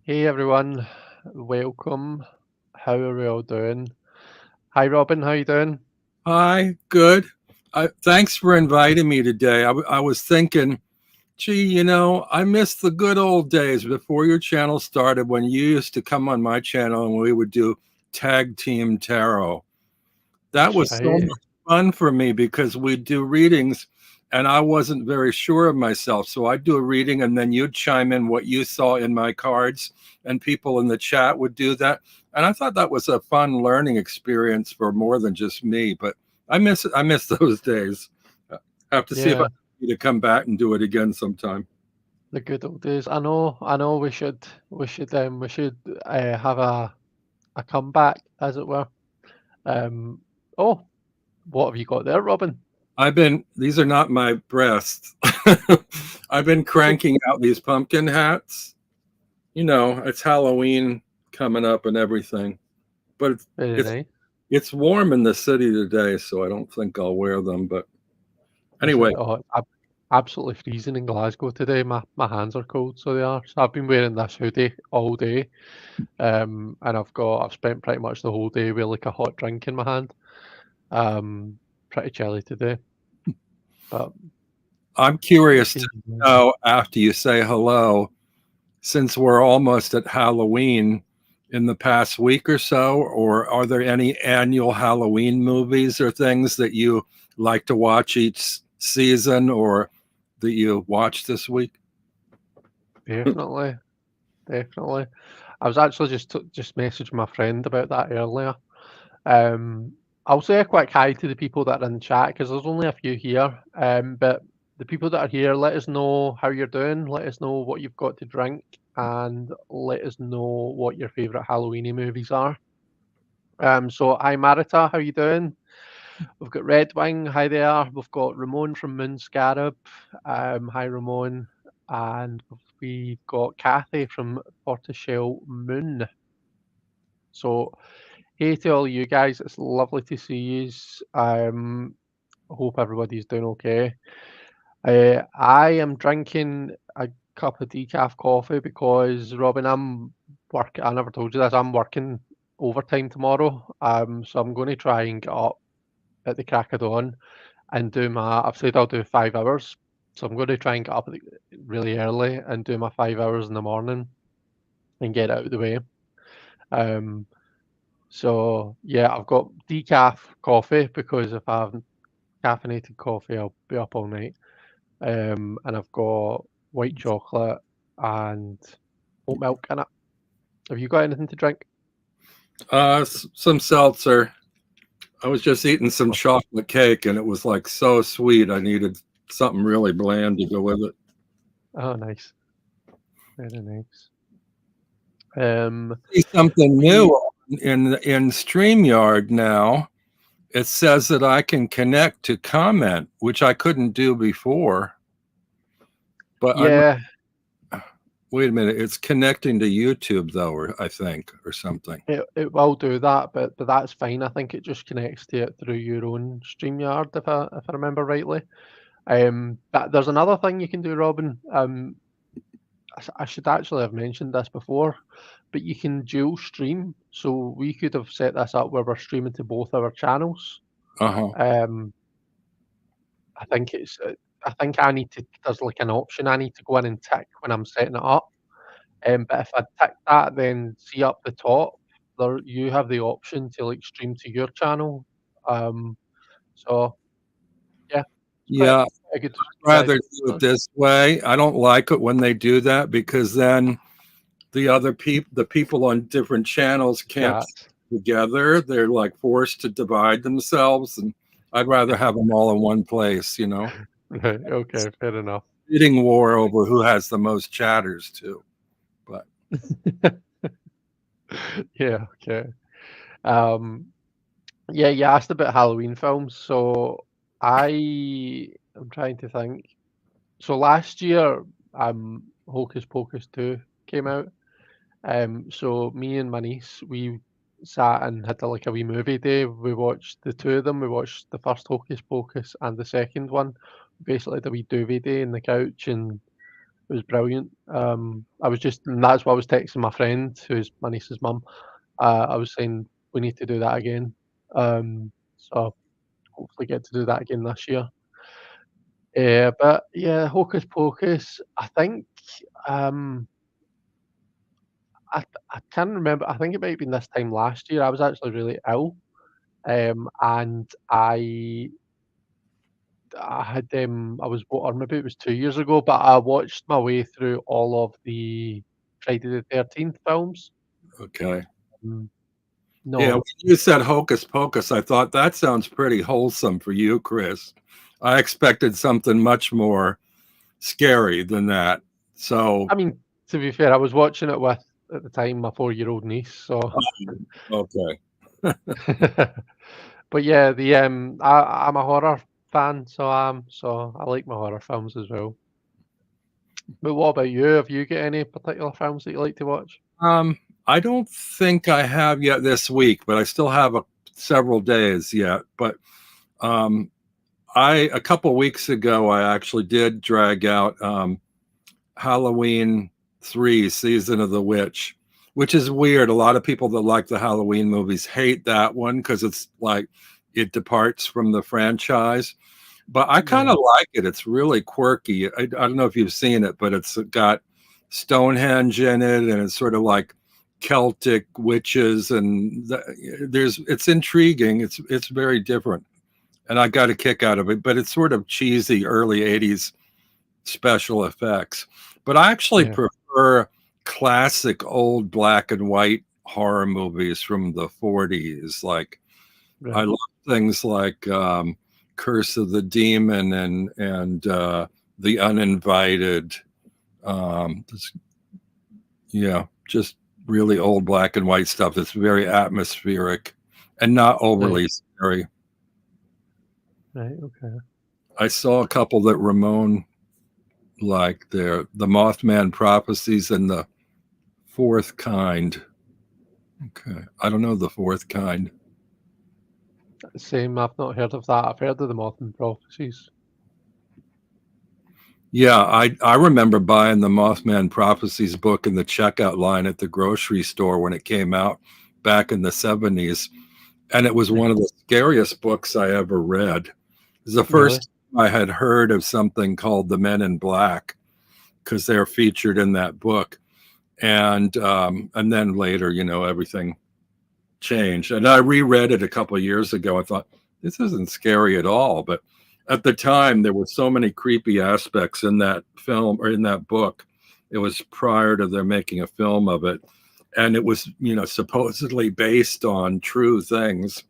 Hey everyone, welcome. How are we all doing? Hi Robin, how you doing? Hi, good. Thanks for inviting me today. I was thinking, gee, I miss the good old days before your channel started when you used to come on my channel and we would do tag team tarot. That That's was so right. much fun for me because we'd do readings and I wasn't very sure of myself. So I'd do a reading and then you'd chime in what you saw in my cards, and people in the chat would do that. And I thought that was a fun learning experience for more than just me. But I miss those days. I have to see if I Yeah, need to come back and do it again sometime. the good old days. I know we should have a comeback, as it were. Um, oh, what have you got there, Robin? These are not my breasts. I've been cranking out these pumpkin hats. It's Halloween coming up and everything. But Very it's nice. it's warm in the city today, so I don't think I'll wear them. But Is anyway, it? Oh, it's absolutely freezing in Glasgow today. My hands are cold, so they are. So I've been wearing this hoodie all day. And I've spent pretty much the whole day with like a hot drink in my hand. Um, Pretty chilly today, but I'm you curious to can. know after you say hello, since we're almost at Halloween in the past week or so, or are there any annual Halloween movies or things that you like to watch each season or that you watched this week? Definitely, definitely. I was actually just messaging my friend about that earlier. Um, I'll say a quick hi to the people that are in chat because there's only a few here. But the people that are here, let us know how you're doing. Let us know what you've got to drink, and let us know what your favourite Halloweeny movies are. So hi Marita, how you doing? We've got Red Wing, hi there. We've got Ramon from Moon Scarab, hi Ramon. And we've got Kathy from Portashell Moon. So, hey to all you guys, it's lovely to see you. Hope everybody's doing okay. I am drinking a cup of decaf coffee because Robin, I never told you this. I'm working overtime tomorrow. So I'm going to try and get up at the crack of dawn and do my. I've said I'll do 5 hours, so I'm going to try and get up really early and do my 5 hours in the morning and get out of the way. Um, so yeah, I've got decaf coffee because if I have caffeinated coffee, I'll be up all night. And I've got white chocolate and oat milk in it. Have you got anything to drink? Some seltzer. I was just eating some Oh, chocolate cake and it was like so sweet. I needed something really bland to go with it. oh, nice, very nice. Um, See something we new in StreamYard now. It says that I can connect to comment, which I couldn't do before. But yeah, wait a minute, it's connecting to YouTube though, or I think, or something. it will do that, but that's fine. I think it just connects to it through your own StreamYard, if I remember rightly. But there's another thing you can do, Robin. I should actually have mentioned this before, but you can dual stream. So we could have set this up where we're streaming to both our channels. Uh huh. Um, I think I think I need to. There's like an option I need to go in and tick when I'm setting it up. But if I tick that, then see up the top, there you have the option to like stream to your channel. Um, so yeah, it's Yeah, quite a good rather strategy. do it this way. I don't like it when they do that because then the people on different channels can't Chat. stay together. They're like forced to divide themselves, and I'd rather have them all in one place. Right. Okay. Fair enough. Bidding war over who has the most chatters too. But Yeah. Okay. Um, yeah. You asked about Halloween films, so I'm trying to think. So last year, Hocus Pocus 2 came out. So me and my niece, we sat and had like a wee movie day. We watched the two of them. We watched the first Hocus Pocus and the second one. Basically, had a wee duvet day in the couch and It was brilliant. I was just, and that's why I was texting my friend, who's my niece's mum. I was saying we need to do that again. So hopefully get to do that again this year. But yeah, Hocus Pocus. I think um, I can't remember. I think it might have been this time last year. I was actually really ill, and I had I was or maybe it was 2 years ago, but I watched my way through all of the Friday the 13th films. Okay. Mm, Yeah, when no, you said Hocus Pocus, I thought that sounds pretty wholesome for you, Chris. I expected something much more scary than that. So, I mean, to be fair, I was watching it with, at the time, my 4-year-old niece, so okay. but yeah, I'm a horror fan, so I like my horror films as well. But what about you? Have you got any particular films that you like to watch? Um, I don't think I have yet this week, but I still have several days yet. But um, a couple weeks ago, I actually did drag out Halloween 3 Season of the Witch, which is weird. A lot of people that like the Halloween movies hate that one because it's like it departs from the franchise. But I kind Yeah, of like it. It's really quirky. I don't know if you've seen it, but it's got Stonehenge in it, and it's sort of like Celtic witches, and it's intriguing. It's very different, and I got a kick out of it. But it's sort of cheesy early '80s special effects. But I actually yeah, prefer classic old black and white horror movies from the '40s. Like I right. love things like Curse of the Demon and The Uninvited. Um, yeah, just really old black and white stuff that's very atmospheric and not Right, overly scary. right, okay. I saw a couple that Ramon liked there, The Mothman Prophecies and The Fourth Kind. Okay. I don't know The Fourth Kind. Same, I've not heard of that. I've heard of the Mothman Prophecies. Yeah, I remember buying the Mothman Prophecies book in the checkout line at the grocery store when it came out back in the 70s. And it was one Right. of the scariest books I ever read. It was the Really? first time I had heard of something called the Men in Black because they're featured in that book. And then later, everything changed. And I reread it a couple of years ago. I thought, this isn't scary at all. But at the time, there were so many creepy aspects in that film or in that book. It was prior to their making a film of it. And it was, supposedly based on true things.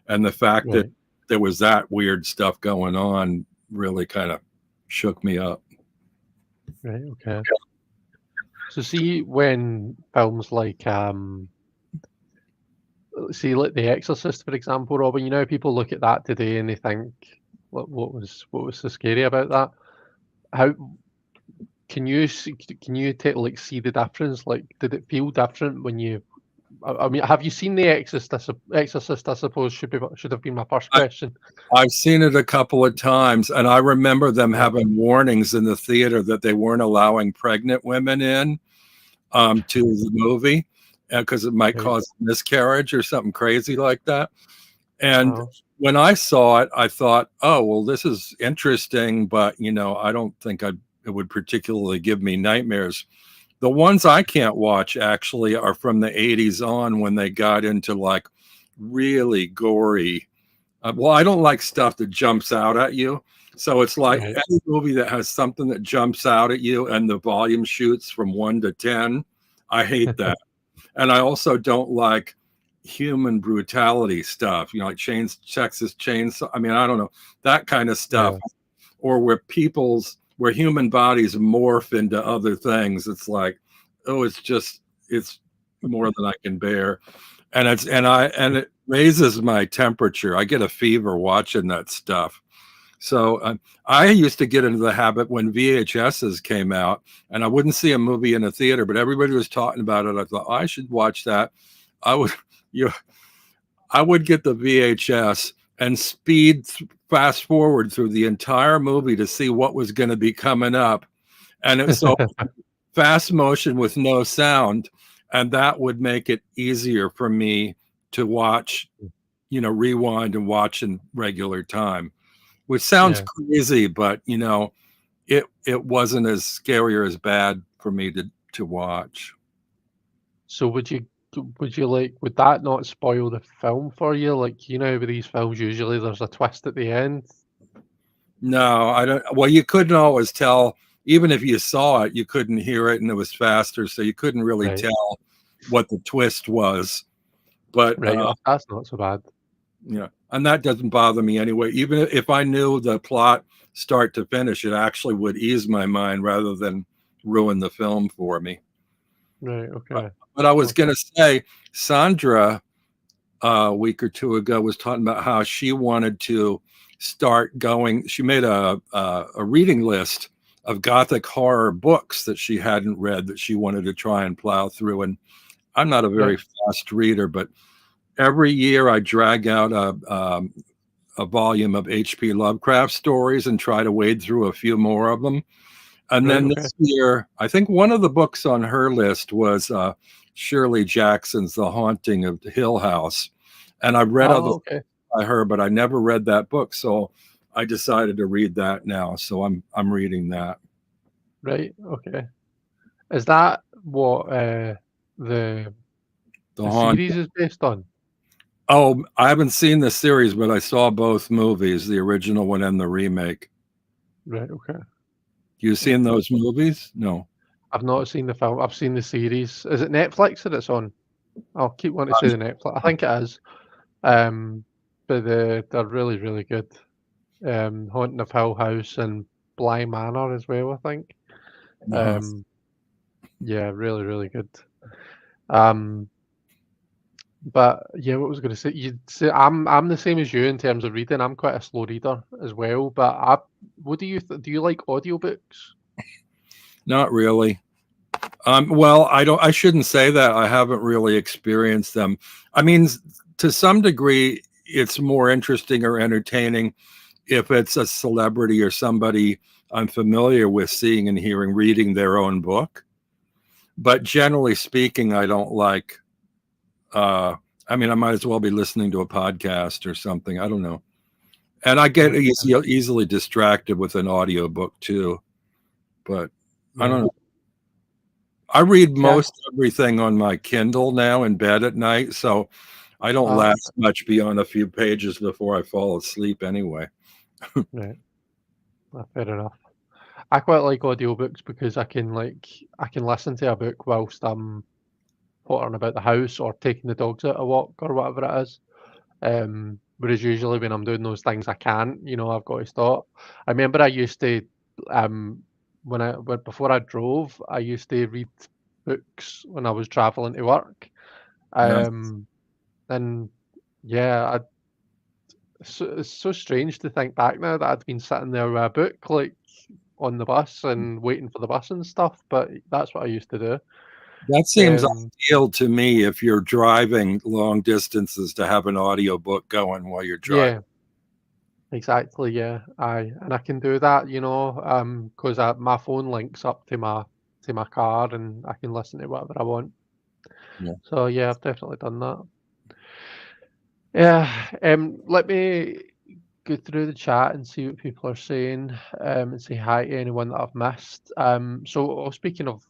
And the fact that Right, there was that weird stuff going on really kind of shook me up. right, okay. So see when films like see like The Exorcist, for example, Robin, people look at that today and they think, what was so scary about that? How can you take like see the difference? Like, did it feel different when you? I mean, have you seen The Exorcist? Exorcist, I suppose should have been my first I, question. I've seen it a couple of times, and I remember them Yeah. having warnings in the theater that they weren't allowing pregnant women in to the movie because it might Right. cause miscarriage or something crazy like that. And Uh, when I saw it, I thought, oh, well, this is interesting, but I don't think it would particularly give me nightmares. The ones I can't watch actually are from the 80s on when they got into like really gory. Well, I don't like stuff that jumps out at you. So it's like right. any movie that has something that jumps out at you and the volume shoots from 1 to 10. I hate that. And I also don't like human brutality stuff, like Texas Chainsaw. I mean, I don't know, that kind of stuff, Yeah. or where human bodies morph into other things. It's like, oh, it's more than I can bear. And it raises my temperature. I get a fever watching that stuff. So I used to get into the habit when VHSs came out, and I wouldn't see a movie in a theater, but everybody was talking about it. I thought, oh, I should watch that. I would, you, I would get the VHS and fast forward through the entire movie to see what was going to be coming up. and it's so fast motion with no sound, and that would make it easier for me to watch, rewind and watch in regular time, which sounds Yeah. crazy, but it wasn't as scary or as bad for me to watch. So would that not spoil the film for you? Like, with these films, usually there's a twist at the end. No, I don't. Well, you couldn't always tell. Even if you saw it, you couldn't hear it, and it was faster, so you couldn't really Right. tell what the twist was. But Right. That's not so bad. and that doesn't bother me anyway. Even if I knew the plot start to finish, it actually would ease my mind rather than ruin the film for me. Right. Okay. But I was going to say, Sandra, a week or two ago, was talking about how she wanted to start going. She made a reading list of Gothic horror books that she hadn't read that she wanted to try and plow through. And I'm not a very fast reader, but every year I drag out a volume of H.P. Lovecraft stories and try to wade through a few more of them. And then this year, I think one of the books on her list was Shirley Jackson's The Haunting of Hill House. And I've read other by her, but I never read that book. So I decided to read that now. So I'm reading that. Right. Okay. Is that what the series is based on? Oh, I haven't seen the series, but I saw both movies, the original one and the remake. Right. Okay. You seen those movies? No. I've not seen the film. I've seen the series. Is it Netflix that it's on? I'll keep wanting to say the Netflix. I think it is. But they're really, really good. Haunting of Hill House and Bly Manor as well, I think. Yeah, really, really good. But yeah, what was I going to say? You'd say I'm the same as you in terms of reading. I'm quite a slow reader as well. But what do you do? You like audiobooks? Not really. Well, I shouldn't say that. I haven't really experienced them. I mean, to some degree, it's more interesting or entertaining if it's a celebrity or somebody I'm familiar with seeing and hearing reading their own book. But generally speaking, I don't like. I mean, I might as well be listening to a podcast or something. I don't know. And I get easily distracted with an audiobook too. But I don't know. I read most everything on my Kindle now in bed at night, so I don't last much beyond a few pages before I fall asleep anyway. Right. Fair enough. I quite like audiobooks because I can listen to a book whilst I'm pottering about the house or taking the dogs out a walk or whatever it is. Whereas usually when I'm doing those things, I can't. I've got to stop. I remember I used to before I drove, I used to read books when I was traveling to work. And yeah, it's so strange to think back now that I'd been sitting there with a book like on the bus and waiting for the bus and stuff, but that's what I used to do. That seems ideal to me if you're driving long distances to have an audiobook going while you're driving. Yeah, exactly. Yeah, and I can do that, because my phone links up to my car and I can listen to whatever I want. Yeah. So yeah, I've definitely done that. Yeah, let me go through the chat and see what people are saying, and say hi to anyone that I've missed. So speaking of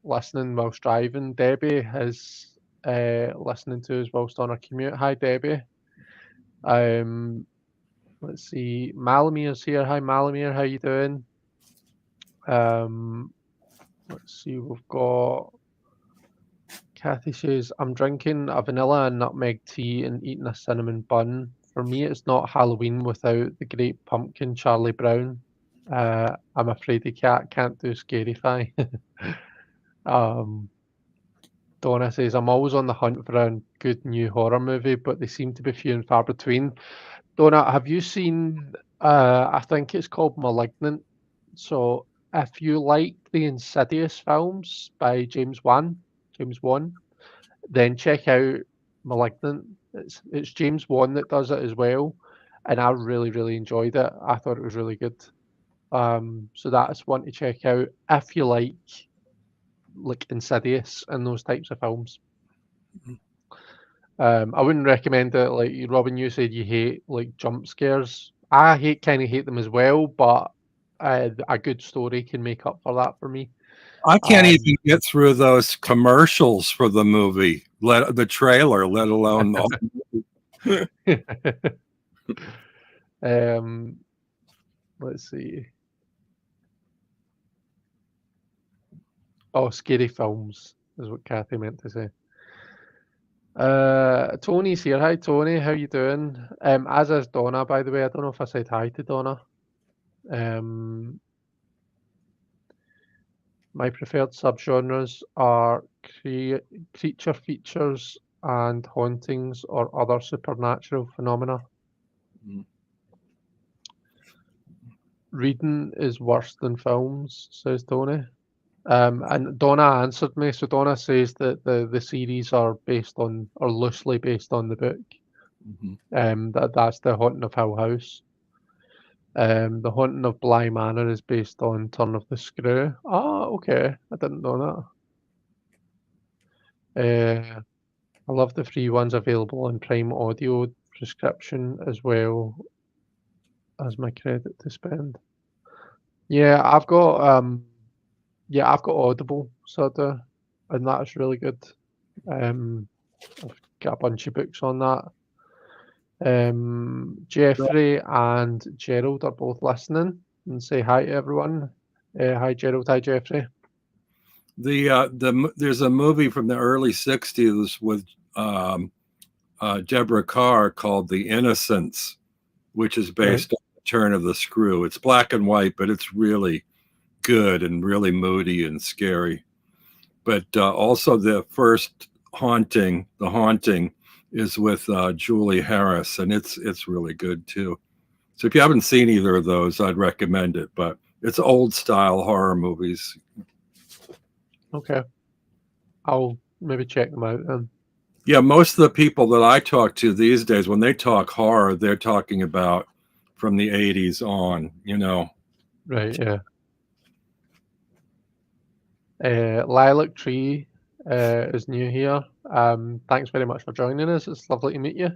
listening whilst driving, Debbie is listening to us whilst on our commute. Hi, Debbie. Let's see, Malamir's here. Hi, Malamir. How you doing? Let's see. We've got Kathy says, I'm drinking a vanilla and nutmeg tea and eating a cinnamon bun. For me, it's not Halloween without the great pumpkin, Charlie Brown. I'm afraid the cat can't do Scarify. Donna says, I'm always on the hunt for a good new horror movie, but they seem to be few and far between. Donna, have you seen, I think it's called Malignant. So if you like the Insidious films by James Wan, then check out Malignant. It's James Wan that does it as well, and I really, really enjoyed it. I thought it was really good. So that's one to check out if you like Insidious and those types of films. I wouldn't recommend it. Like Robin, you said you hate like jump scares. I kind of hate them as well, but a good story can make up for that for me. I can't even get through those commercials for the movie, the trailer, let alone all. Let's see. Oh, scary films is what Kathy meant to say. Tony's here. Hi, Tony. How you doing? As is Donna, by the way. I don't know if I said hi to Donna. My preferred subgenres are creature features and hauntings or other supernatural phenomena. Reading is worse than films, says Tony. And Donna answered me. So Donna says that the series are loosely based on the book. That's The Haunting of Hill House. The Haunting of Bly Manor is based on Turn of the Screw. Oh, okay. I didn't know that. I love the free ones available on Prime Audio prescription as well as my credit to spend. Yeah, I've got Audible, and that's really good. I've got a bunch of books on that. Jeffrey and Gerald are both listening and say hi to everyone. Hi Gerald, hi Jeffrey. There's a movie from the early '60s with Deborah Kerr called The Innocents, which is based on the Turn of the Screw. It's black and white, but it's really good and really moody and scary. But also the first Haunting, The Haunting, is with Julie Harris, and it's really good too. So if you haven't seen either of those, I'd recommend it. But it's old style horror movies. Okay, I'll maybe check them out then. Yeah, most of the people that I talk to these days, when they talk horror, they're talking about from the 80s on, Right, yeah. Lilac Tree is new here. Thanks very much for joining us. It's lovely to meet you.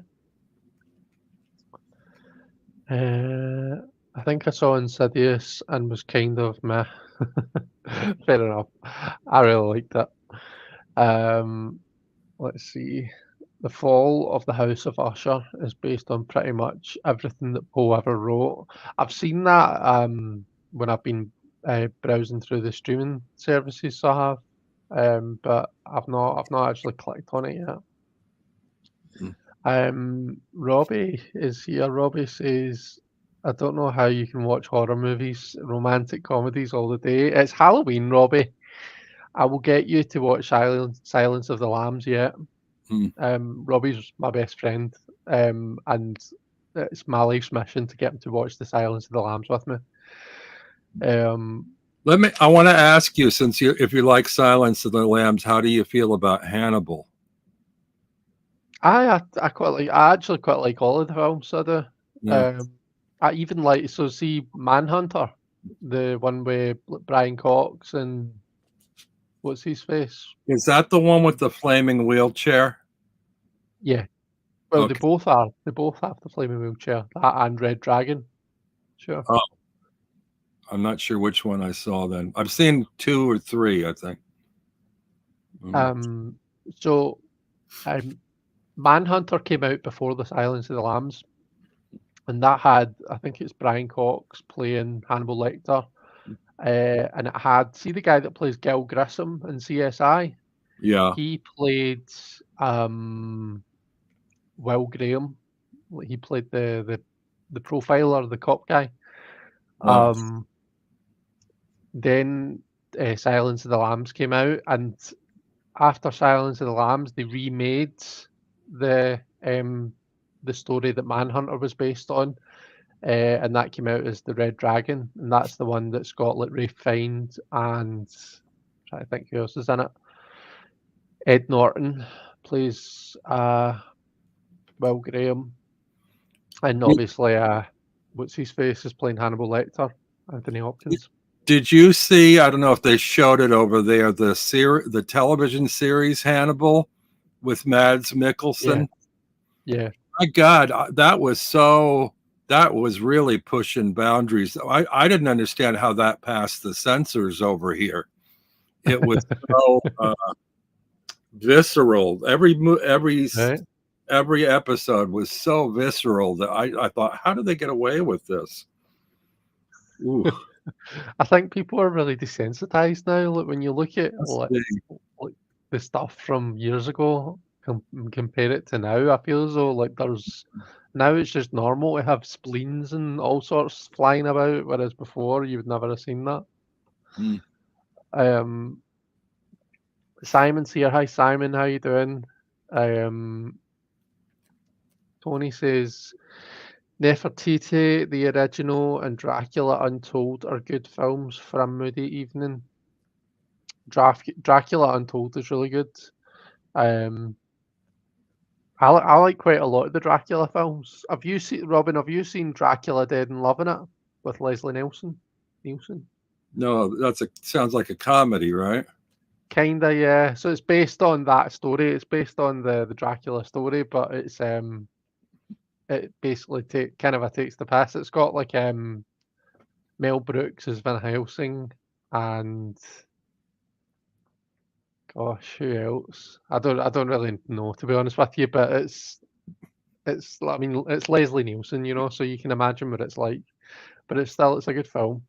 I think I saw Insidious and was kind of meh. Fair enough. I really liked it. Let's see. The Fall of the House of Usher is based on pretty much everything that Poe ever wrote. I've seen that when I've been browsing through the streaming services, so I have, but I've not actually clicked on it yet. Robbie is here. Robbie says, I don't know how you can watch horror movies, romantic comedies all the day. It's Halloween, Robbie. I will get you to watch Silence of the Lambs yet. Robbie's my best friend, and it's my life's mission to get him to watch The Silence of the Lambs with me. I want to ask you, if you like Silence of the Lambs, how do you feel about Hannibal? I actually quite like all of the films. So I do. Yeah. I even like see Manhunter, the one with Brian Cox and what's his face? Is that the one with the flaming wheelchair? Yeah. Well, Okay. they both are. They both have the flaming wheelchair. That and Red Dragon. Sure. Oh. I'm not sure which one I saw then. I've seen 2 or 3, I think. So Manhunter came out before The Silence of the Lambs, and that had, I think it's Brian Cox playing Hannibal Lecter, and it had, see the guy that plays Gil Grissom in CSI? Yeah. He played Will Graham. He played the profiler, the cop guy. Then Silence of the Lambs came out, and after Silence of the Lambs, they remade the story that Manhunter was based on, and that came out as the Red Dragon, and that's the one that's got like Ralph Fiennes and I'm trying to think who else is in it. Ed Norton plays Will Graham, and obviously what's his face is playing Hannibal Lecter. Anthony Hopkins. Did you see? I don't know if they showed it over there. The television series Hannibal with Mads Mikkelsen. Yeah. My God, that was really pushing boundaries. I didn't understand how that passed the censors over here. It was so visceral. Right. Every episode was so visceral that I thought, how did they get away with this? Ooh, I think people are really desensitized now. Like when you look at that's like big. the stuff from years ago, compare it to now, I feel as though like there's now it's just normal to have spleens and all sorts flying about, whereas before you would never have seen that. Mm. Simon's here. Hi Simon, how you doing? Tony says Nefertiti, the original, and Dracula Untold are good films for a moody evening. Dracula Untold is really good. I like quite a lot of the Dracula films. Have you seen Robin? Have you seen Dracula Dead and Loving It with Leslie Nielsen? No, sounds like a comedy, right? Kinda, yeah. So it's based on that story. It's based on the Dracula story, but it's it basically takes the piss. It's got like Mel Brooks as Van Helsing and gosh, who else? I don't really know, to be honest with you, but it's I mean it's Leslie Nielsen, so you can imagine what it's like. But it's a good film.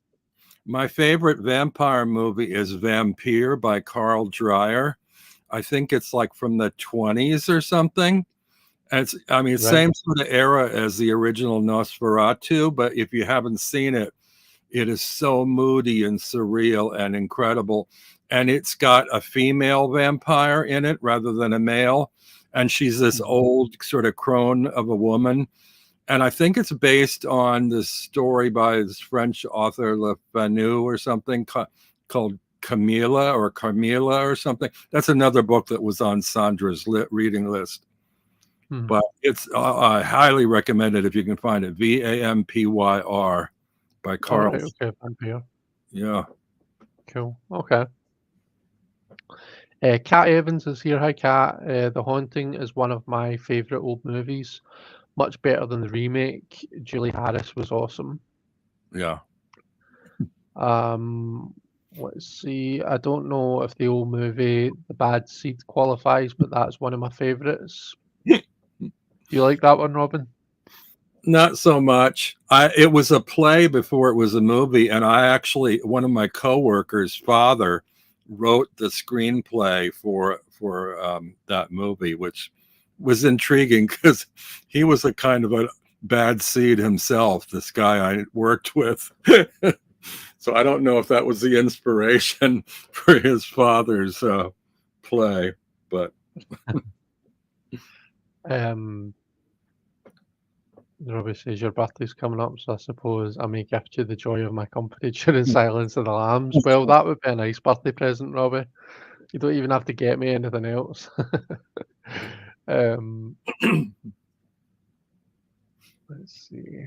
My favorite vampire movie is Vampire by Carl Dreyer. I think it's like from the 20s or something. And Right. same sort of era as the original Nosferatu, but if you haven't seen it, it is so moody and surreal and incredible. And it's got a female vampire in it rather than a male. And she's this old sort of crone of a woman. And I think it's based on this story by this French author Le Fanu or something called Camilla or something. That's another book that was on Sandra's reading list. But it's I highly recommend it if you can find it. Vampyr by Carl. Right, okay, Vampire. Yeah. Cool. Okay. Kat Evans is here. Hi, Kat. The Haunting is one of my favourite old movies. Much better than the remake. Julie Harris was awesome. Yeah. Let's see. I don't know if the old movie The Bad Seed qualifies, but that's one of my favourites. Do you like that one, Robin? Not so much. It was a play before it was a movie, and one of my coworkers' father wrote the screenplay for that movie, which was intriguing because he was a kind of a bad seed himself, this guy I worked with. So I don't know if that was the inspiration for his father's play, but Robbie says your birthday's coming up, so I suppose I may gift you the joy of my company during Silence of the Lambs. Well, that would be a nice birthday present, Robbie. You don't even have to get me anything else. Let's see.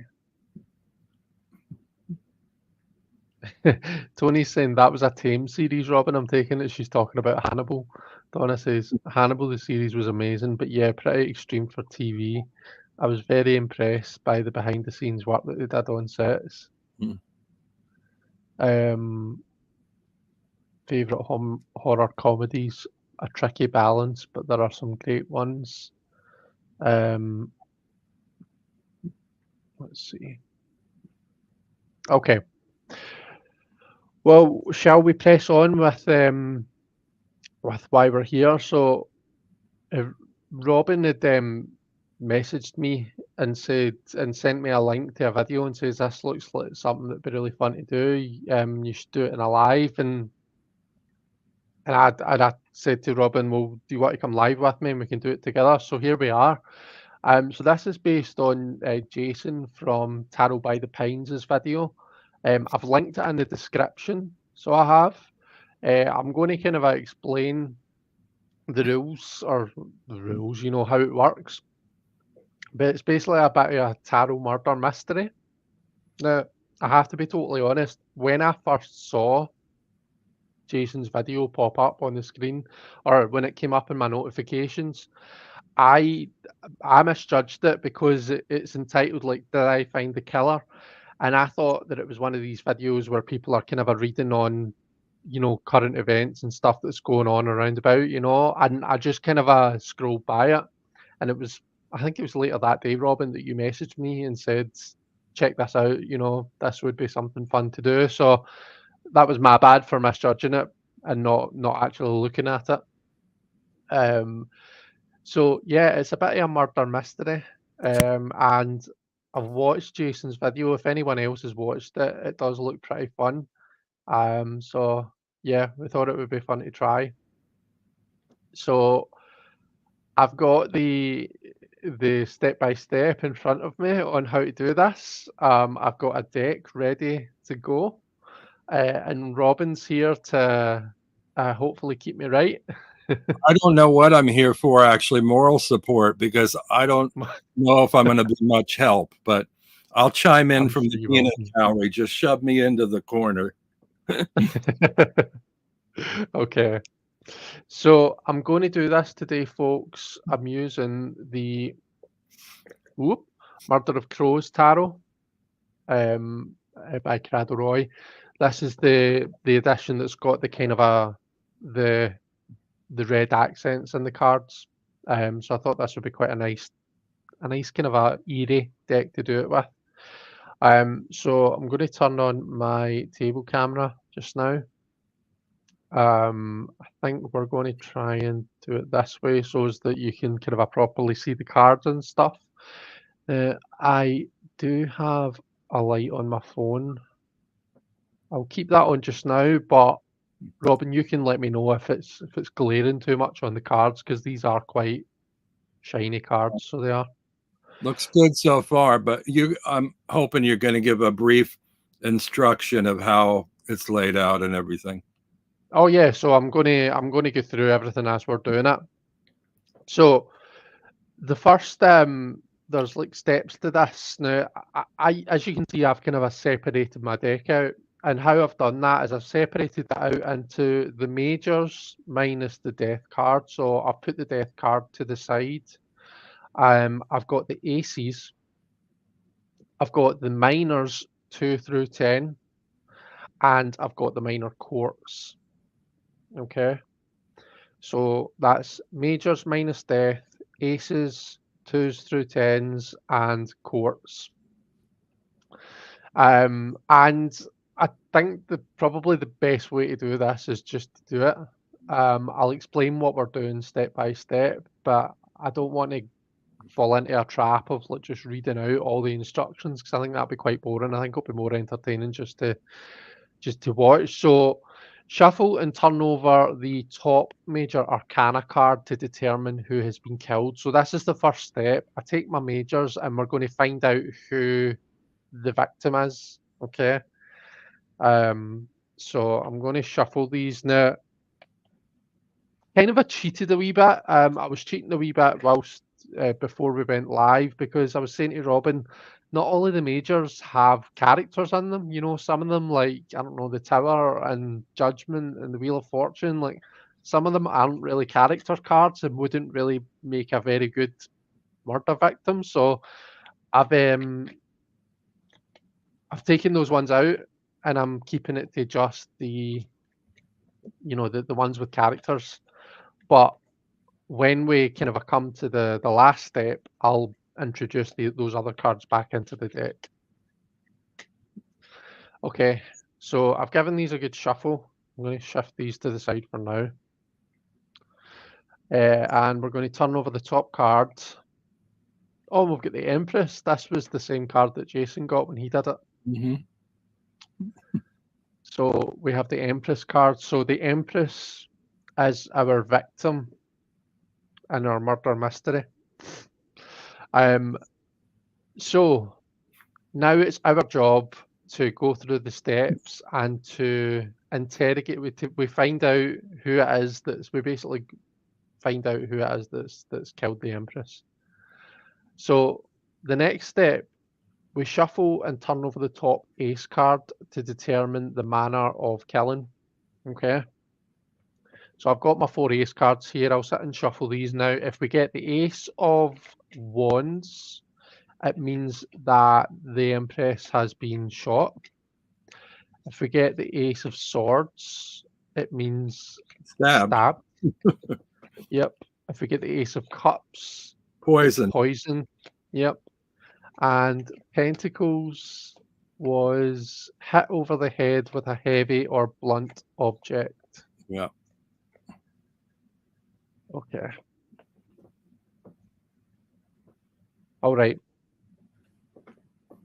Tony's saying that was a tame series, Robin. I'm taking it she's talking about Hannibal. Donna says Hannibal, the series was amazing, but yeah, pretty extreme for TV. I was very impressed by the behind the scenes work that they did on sets. Favorite horror comedies, a tricky balance, but there are some great ones. Let's see. Okay. Well, shall we press on with why we're here? So, Robin had messaged me and sent me a link to a video and says this looks like something that'd be really fun to do. You should do it in a live, and I said to Robin, well, do you want to come live with me and we can do it together? So here we are. So this is based on Jason from Tarot by the Pines' video. I've linked it in the description, so I have. I'm going to kind of explain the rules, how it works. But it's basically a bit of a tarot murder mystery. Now, I have to be totally honest. When I first saw Jason's video pop up on the screen, or when it came up in my notifications, I I misjudged it because it's entitled like "Did I Find the Killer?" and I thought that it was one of these videos where people are kind of a reading on, current events and stuff that's going on around about, and I just kind of scrolled by it, and I think it was later that day, Robin, that you messaged me and said, check this out, this would be something fun to do. So that was my bad for misjudging it and not actually looking at it. So yeah, it's a bit of a murder mystery, and I've watched Jason's video. If anyone else has watched it, it does look pretty fun. So yeah, we thought it would be fun to try. So I've got the step by step in front of me on how to do this. I've got a deck ready to go, and Robin's here to hopefully keep me right. I don't know what I'm here for, actually, moral support, because I don't know if I'm going to be much help, but I'll chime in I'm from sure the you will. peanut gallery. Just shove me into the corner. Okay. So I'm going to do this today, folks. I'm using the Murder of Crows Tarot by Crado Roy. This is the edition that's got the kind of the red accents in the cards. So I thought this would be quite a nice kind of a eerie deck to do it with. So I'm going to turn on my table camera just now. I think we're going to try and do it this way so as that you can kind of properly see the cards and stuff. I do have a light on my phone. I'll keep that on just now, but Robin, you can let me know if it's glaring too much on the cards because these are quite shiny cards, so they are. Looks good so far, but I'm hoping you're going to give a brief instruction of how it's laid out and everything. Oh yeah, so I'm gonna go through everything as we're doing it. So the first there's like steps to this. Now I as you can see I've kind of separated my deck out, and how I've done that is I've separated that out into the majors minus the death card. So I've put the death card to the side. I've got the aces, I've got the minors 2 through 10, and I've got the minor courts. Okay. So that's majors minus death, aces, 2s through 10s, and courts. And I think probably the best way to do this is just to do it. I'll explain what we're doing step by step, but I don't want to fall into a trap of like just reading out all the instructions because I think that'd be quite boring. I think it'll be more entertaining just to watch. So shuffle and turn over the top major arcana card to determine who has been killed. So this is the first step. I take my majors and we're going to find out who the victim is. Okay. So I'm going to shuffle these now. Kind of cheated a wee bit. I was cheating a wee bit whilst before we went live because I was saying to Robin, not all of the majors have characters in them. Some of them, like, I don't know, the Tower and Judgment and the Wheel of Fortune, like, some of them aren't really character cards and wouldn't really make a very good murder victim. So I've taken those ones out and I'm keeping it to just the ones with characters. But when we kind of come to the last step, I'll introduce those other cards back into the deck. Okay, so I've given these a good shuffle. I'm going to shift these to the side for now. And we're going to turn over the top card. Oh, we've got the Empress. This was the same card that Jason got when he did it. Mm-hmm. So we have the Empress card. So the Empress is our victim in our murder mystery. So now it's our job to go through the steps and to interrogate. We find out who it is we basically find out who it is that's killed the Empress. So the next step, We shuffle and turn over the top ace card to determine the manner of killing. Okay. So I've got my 4 ace cards here. I'll sit and shuffle these now. If we get the ace of wands, it means that the Empress has been shot. If we get the ace of swords, it means stabbed. Yep. If we get the ace of cups, Poison. Poison. Yep. And pentacles was hit over the head with a heavy or blunt object. Yeah. Okay. All right.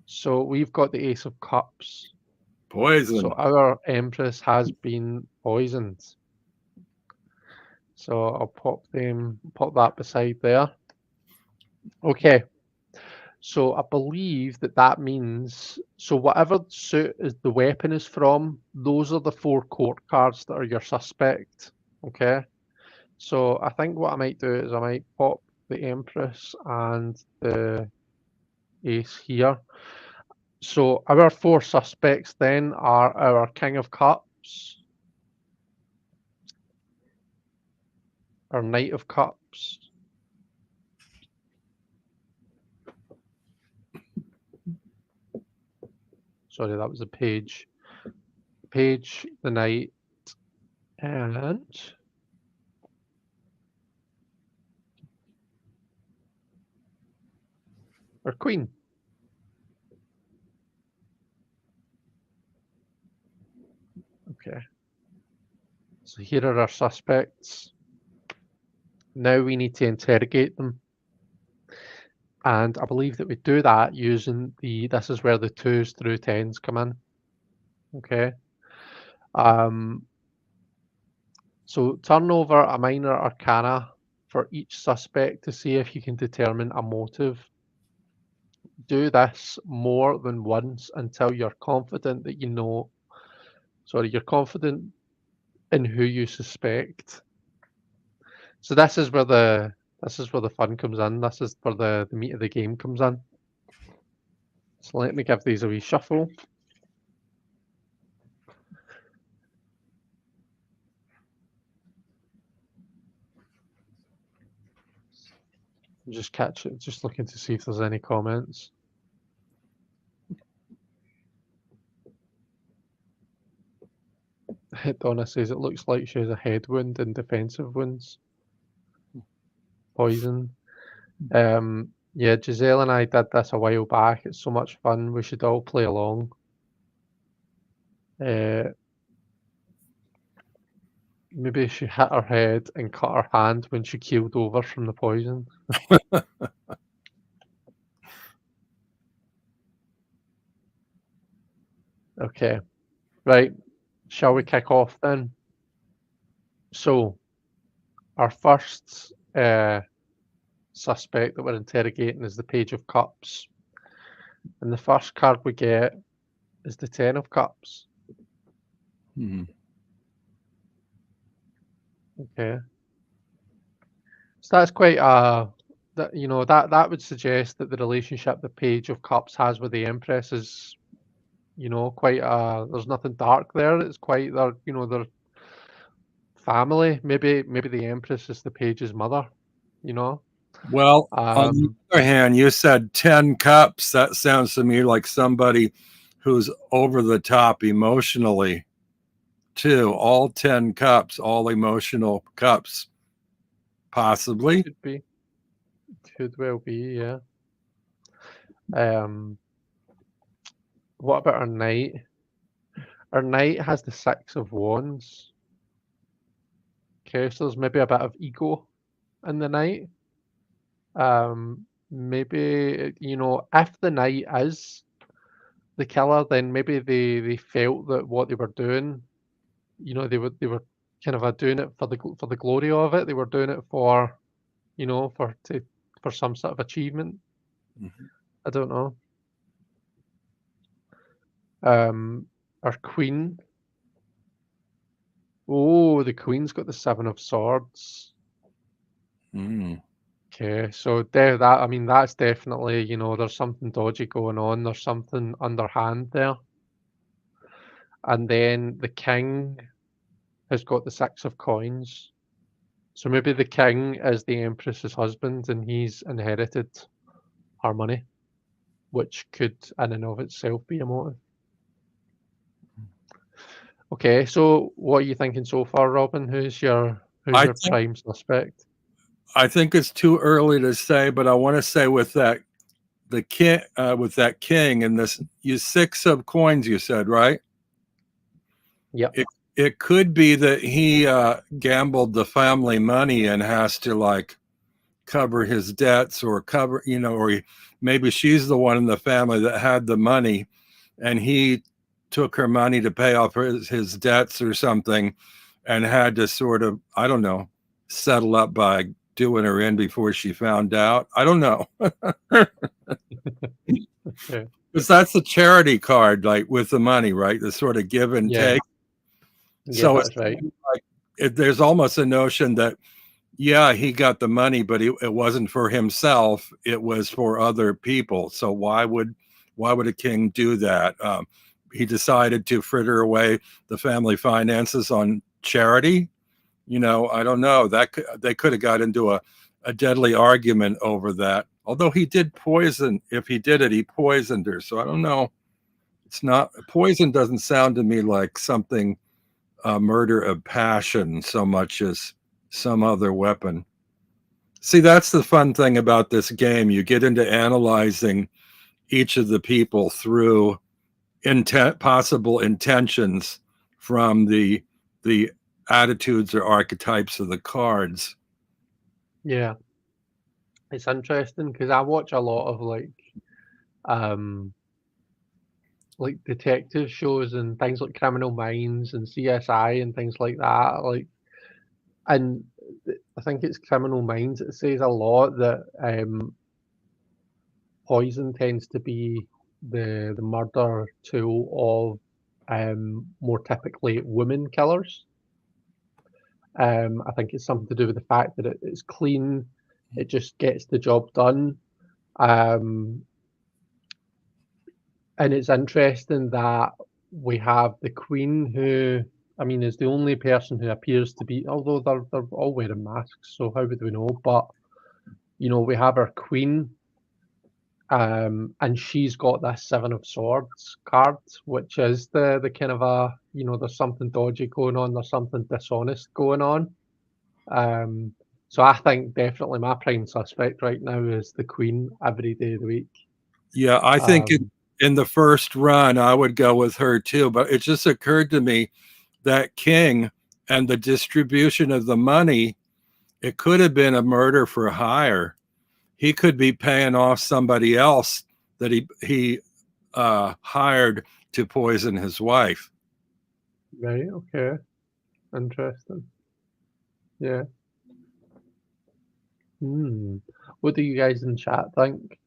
So we've got the ace of cups. Poison. So our Empress has been poisoned. So I'll pop that beside there. Okay. So I believe that means, so whatever suit is the weapon is from, those are the 4 court cards that are your suspect. Okay. So I think what I might do is I might pop the Empress and the ace here. So our 4 suspects then are our King of Cups, our Knight of Cups, sorry, that was a page, the Knight, and our Queen. Okay. So here are our suspects. Now we need to interrogate them. And I believe that we do that using this is where the 2s through 10s come in. Okay. So turn over a minor arcana for each suspect to see if you can determine a motive. Do this more than once until you're confident that you're confident in who you suspect. So this is where the fun comes in. This is where the meat of the game comes in. So let me give these a wee shuffle. Just looking to see if there's any comments. Donna says it looks like she has a head wound and defensive wounds. Poison. Yeah, Giselle and I did this a while back. It's so much fun. We should all play along. Maybe she hit her head and cut her hand when she keeled over from the poison. Okay. Right. Shall we kick off then? So, our first suspect that we're interrogating is the Page of Cups. And the first card we get is the 10 of Cups. Okay. So that's quite that would suggest that the relationship the Page of Cups has with the Empress is, quite there's nothing dark there. It's quite their family. Maybe the Empress is the Page's mother, Well, on the other hand, you said 10 cups. That sounds to me like somebody who's over the top emotionally, too. All 10 cups, all emotional cups, possibly. Could be. Could well be, yeah. What about our Knight? Our Knight has the 6 of Wands. Okay, so there's maybe a bit of ego in the Knight. Maybe, if the Knight is the killer, then maybe they felt that what they were doing, they were kind of doing it for the glory of it. They were doing it for, for some sort of achievement. I don't know. Our Queen. Oh, the Queen's got the 7 of Swords. Okay, so that, I mean, that's definitely, there's something dodgy going on. There's something underhand there. And then the king has got the 6 of coins. So maybe the king is the empress's husband and he's inherited her money, which could in and of itself be a motive. Okay, so what are you thinking so far, Robin? Who's your I think prime suspect? I think it's too early to say, but I want to say with that king and this, you 6 of coins, you said, right? Yep. It could be that he gambled the family money and has to like cover his debts or cover, or maybe she's the one in the family that had the money and he took her money to pay off his debts or something and had to sort of, I don't know, settle up by doing her in before she found out. I don't know. Yeah. Because that's the charity card, like with the money, right? The sort of give and Yeah. take. Yeah, So that's it's right. like there's almost a notion that, yeah, he got the money, but it wasn't for himself. It was for other people. So why would a king do that? He decided to fritter away the family finances on charity. I don't know. They could have got into a deadly argument over that. Although he did poison, if he did it, he poisoned her. So I don't know. It's not poison. Doesn't sound to me like something murder of passion so much as some other weapon. See, that's the fun thing about this game. You get into analyzing each of the people through possible intentions from the attitudes or archetypes of the cards. Yeah. It's interesting because I watch a lot of like detective shows and things like Criminal Minds and CSI and things like that. And I think it's Criminal Minds. It says a lot that poison tends to be the murder tool of more typically women killers. I think it's something to do with the fact that it's clean, it just gets the job done. Um, and it's interesting that we have the Queen, who, I mean, is the only person who appears to be, although they're all wearing masks, so how would we know? But we have our Queen, and she's got this 7 of Swords card, which is the kind of there's something dodgy going on, there's something dishonest going on. So I think definitely my prime suspect right now is the Queen every day of the week. Yeah, I think Um, in the first run, I would go with her too. But it just occurred to me that king and the distribution of the money, it could have been a murder for hire. He could be paying off somebody else that he hired to poison his wife. right, okay. Interesting. Yeah. What do you guys in chat think?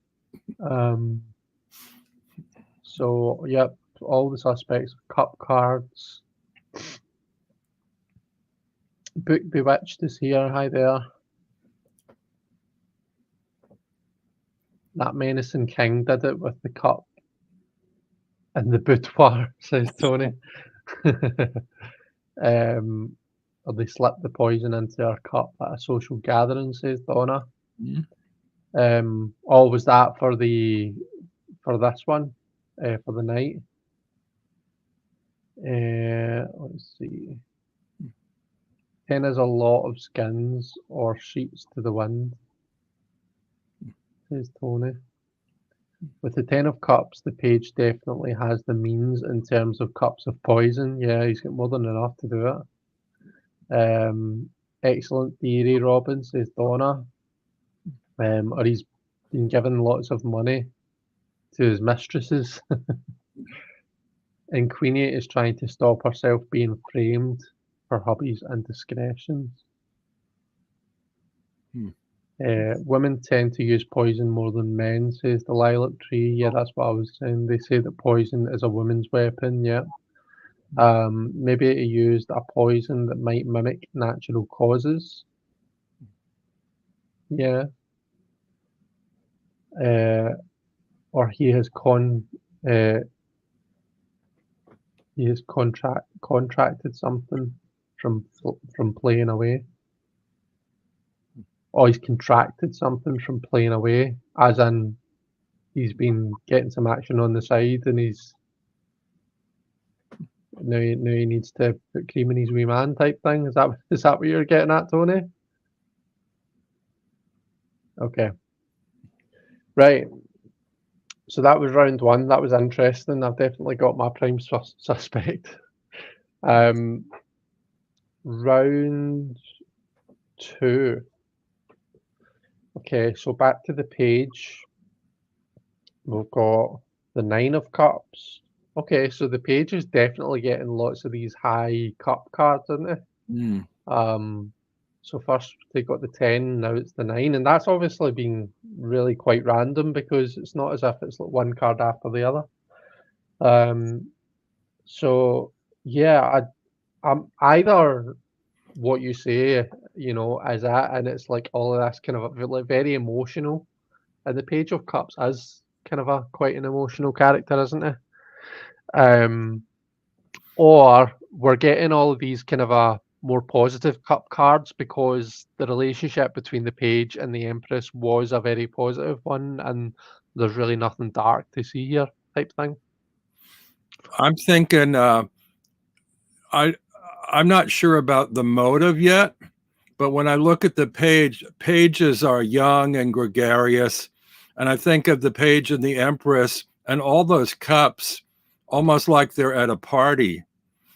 So, yep, all the suspects, cup cards. Book Bewitched is here. Hi there. That menacing king did it with the cup and the boudoir, says Tony. Or they slipped the poison into her cup at a social gathering, says Donna. Was that for this one, for the night? Let's see. 10 is a lot of skins or sheets to the wind, says Tony. With the 10 of Cups, the page definitely has the means in terms of cups of poison. Yeah, he's got more than enough to do it. Excellent theory, Robin, says Donna. Or he's been given lots of money to his mistresses. And Queenie is trying to stop herself being framed for hobbies and indiscretions. Women tend to use poison more than men, says the Lilac Tree. Yeah, that's what I was saying. They say that poison is a woman's weapon, yeah. Maybe he used a poison that might mimic natural causes. Yeah. or he has contracted something from playing away. Or he's contracted something from playing away, as in he's been getting some action on the side and now he needs to put cream in his wee man type thing. Is that what you're getting at, Tony? Okay. Right. So that was round one. That was interesting. I've definitely got my prime suspect. Round two. Okay, so back to the page. We've got the 9 of cups. Okay, so the page is definitely getting lots of these high cup cards, isn't it? So first they got the 10, now it's the 9, and that's obviously been really quite random because it's not as if it's like one card after the other. So yeah, I'm either what you say, is that, and it's like all of this kind of like very emotional, and the Page of Cups is kind of quite an emotional character, isn't it? Or we're getting all of these kind of a more positive cup cards because the relationship between the Page and the Empress was a very positive one, and there's really nothing dark to see here, type thing. I'm thinking, I'm not sure about the motive yet, but when I look at the page, pages are young and gregarious, and I think of the Page and the Empress and all those cups almost like they're at a party.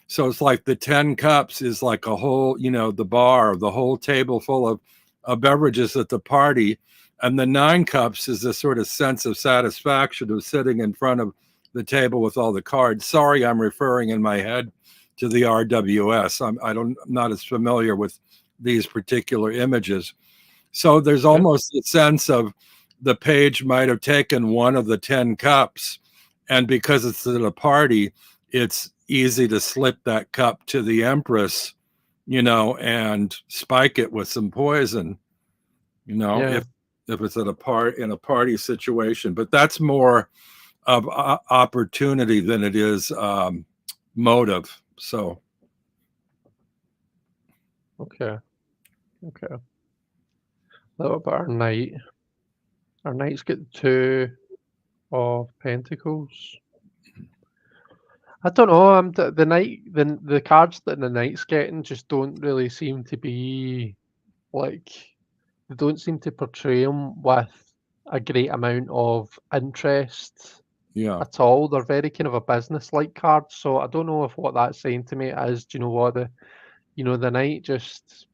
So it's like the 10 cups is like a whole, the bar, the whole table full of beverages at the party. And the 9 cups is a sort of sense of satisfaction of sitting in front of the table with all the cards. Sorry, I'm referring in my head to the RWS. I'm not as familiar with these particular images. So there's almost a sense of the Page might have taken one of the 10 cups, and because it's at a party, it's easy to slip that cup to the Empress, and spike it with some poison, if it's at in a party situation. But that's more of opportunity than it is motive. So okay. What about our knight? Our knight's got 2 of Pentacles. I don't know. The knight, the cards that the knight's getting just don't really seem to be like, they don't seem to portray him with a great amount of interest at all. They're very kind of a business-like card, so I don't know if what that's saying to me is, do you know what, the knight just,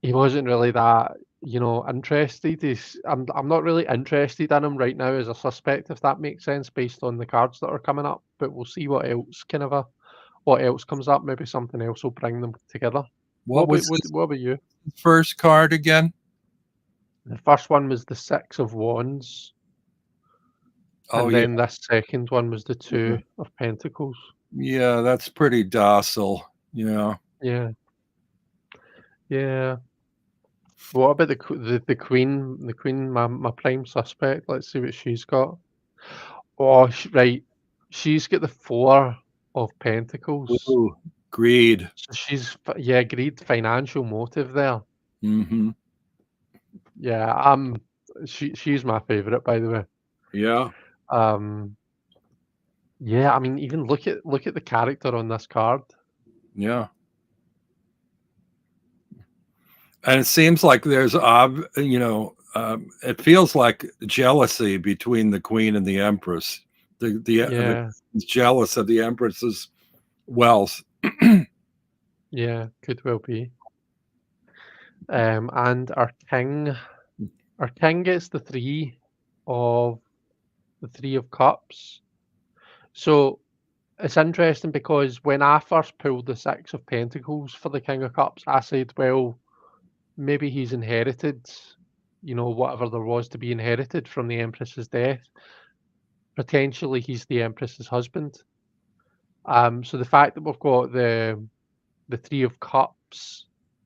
he wasn't really that, interested. I'm not really interested in him right now as a suspect, if that makes sense, based on the cards that are coming up. But we'll see what else comes up. Maybe something else will bring them together. What about you? First card again? The first one was the 6 of Wands. And then this second one was the 2 of Pentacles. Yeah, that's pretty docile. Yeah. What about the Queen? The Queen, my prime suspect. Let's see what she's got. Oh, right. She's got the 4 of Pentacles. Ooh, greed. So she's, greed, financial motive there. Mm-hmm. Yeah, she's my favorite, by the way. Yeah. Yeah, I mean, even look at the character on this card. Yeah. And it seems like there's, it feels like jealousy between the Queen and the Empress. The jealous of the Empress's wealth. Yeah, could well be. And our king gets the 3 of Cups. So it's interesting because when I first pulled the 6 of Pentacles for the King of Cups, I said, well, maybe he's inherited, whatever there was to be inherited from the Empress's death. Potentially he's the Empress's husband. So the fact that we've got the 3 of Cups,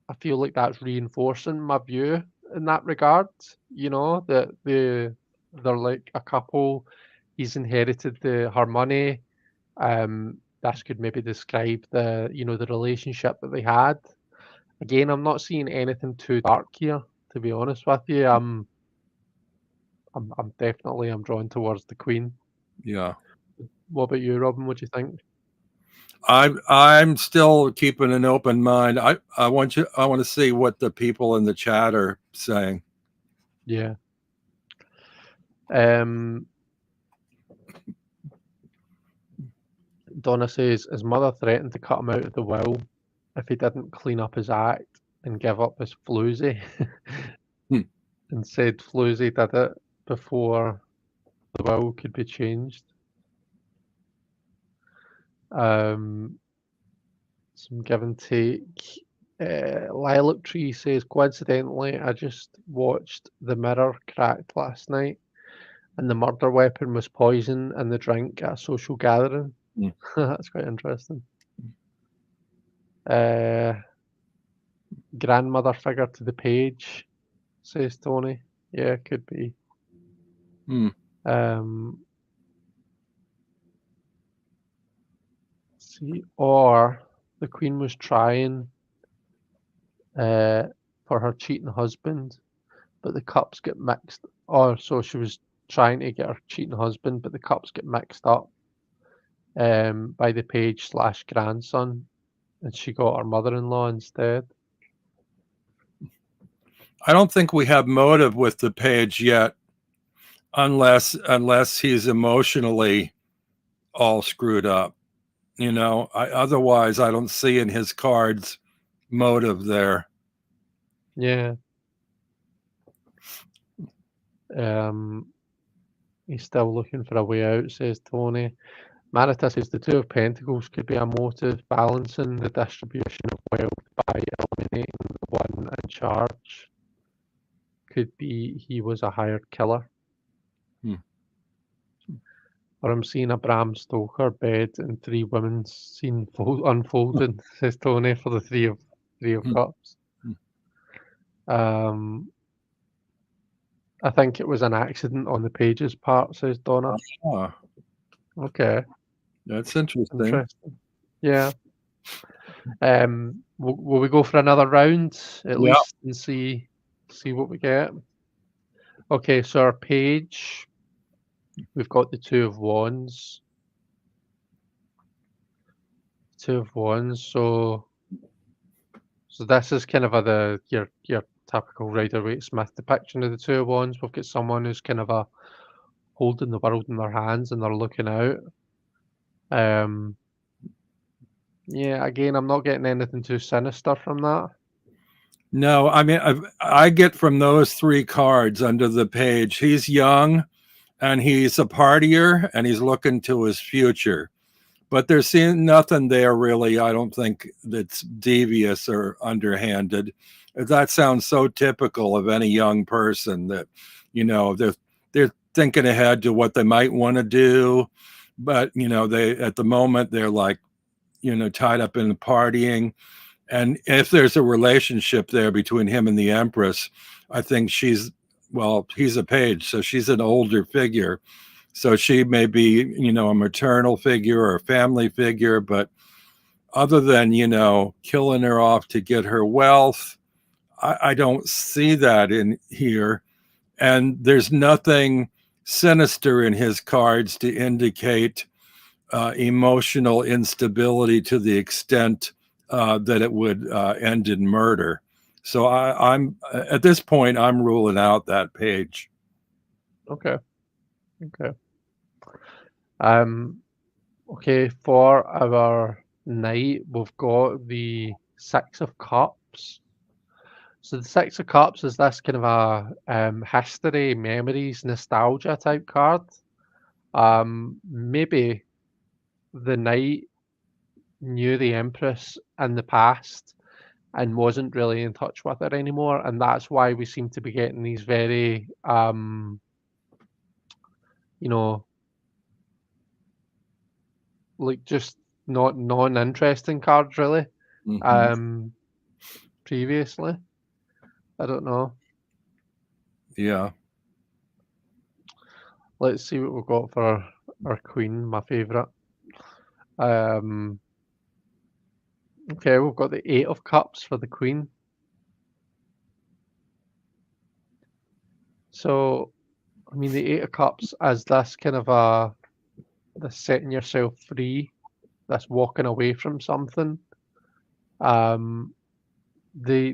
I feel like that's reinforcing my view in that regard. That the they're like a couple. He's inherited her money. This could maybe describe the the relationship that they had. Again, I'm not seeing anything too dark here, to be honest with you. I'm definitely drawn towards the Queen. Yeah. What about you, Robin? What do you think? I'm still keeping an open mind. I want to see what the people in the chat are saying. Yeah. Donna says his mother threatened to cut him out of the will if he didn't clean up his act and give up his floozy, and said floozy did it before the will could be changed. Some give and take. Lilac Tree says, coincidentally, I just watched The Mirror Cracked last night, and the murder weapon was poison in the drink at a social gathering. That's quite interesting. Grandmother figure to the page, says Tony. Yeah, could be. See, or the Queen was trying for her cheating husband, but the cups get mixed. Or so she was trying to get her cheating husband, but the cups get mixed up by the page / grandson, and she got her mother-in-law instead. I don't think we have motive with the page yet, unless he's emotionally all screwed up. Otherwise I don't see in his cards motive there. Yeah. He's still looking for a way out, says Tony. Marita says the Two of Pentacles could be a motive balancing the distribution of wealth by eliminating the one in charge. Could be he was a hired killer. Or I'm seeing a Bram Stoker bed and 3 women seen unfolding, says Tony, for the Three of Cups. I think it was an accident on the page's part, says Donna. Okay. That's interesting. Yeah. Will we go for another round at least and see what we get? Okay, so our page, we've got the Two of Wands. Two of Wands. So this is kind of your typical Rider-Waite-Smith depiction of the Two of Wands. We've got someone who's kind of holding the world in their hands and they're looking out. Yeah, again, I'm not getting anything too sinister from that. No, I mean, I get from those 3 cards under the page, he's young and he's a partier and he's looking to his future. But there's nothing there really, I don't think, that's devious or underhanded. That sounds so typical of any young person that, they're thinking ahead to what they might want to do. But, they at the moment, they're like, tied up in partying. And if there's a relationship there between him and the Empress, I think he's a page, so she's an older figure. So she may be, a maternal figure or a family figure, but other than, killing her off to get her wealth, I don't see that in here. And there's nothing sinister in his cards to indicate emotional instability to the extent that it would end in murder. So I'm at this point, I'm ruling out that page. Okay. Okay, for our night, we've got the Six of Cups. So the Six of Cups is this kind of a history, memories, nostalgia type card. Maybe the knight knew the Empress in the past and wasn't really in touch with her anymore, and that's why we seem to be getting these very like just not non-interesting cards really. Previously, I don't know. Yeah. Let's see what we've got for our queen, my favourite. Okay, we've got the 8 of Cups for the queen. So, I mean, the 8 of Cups as this kind of this setting yourself free, this walking away from something. The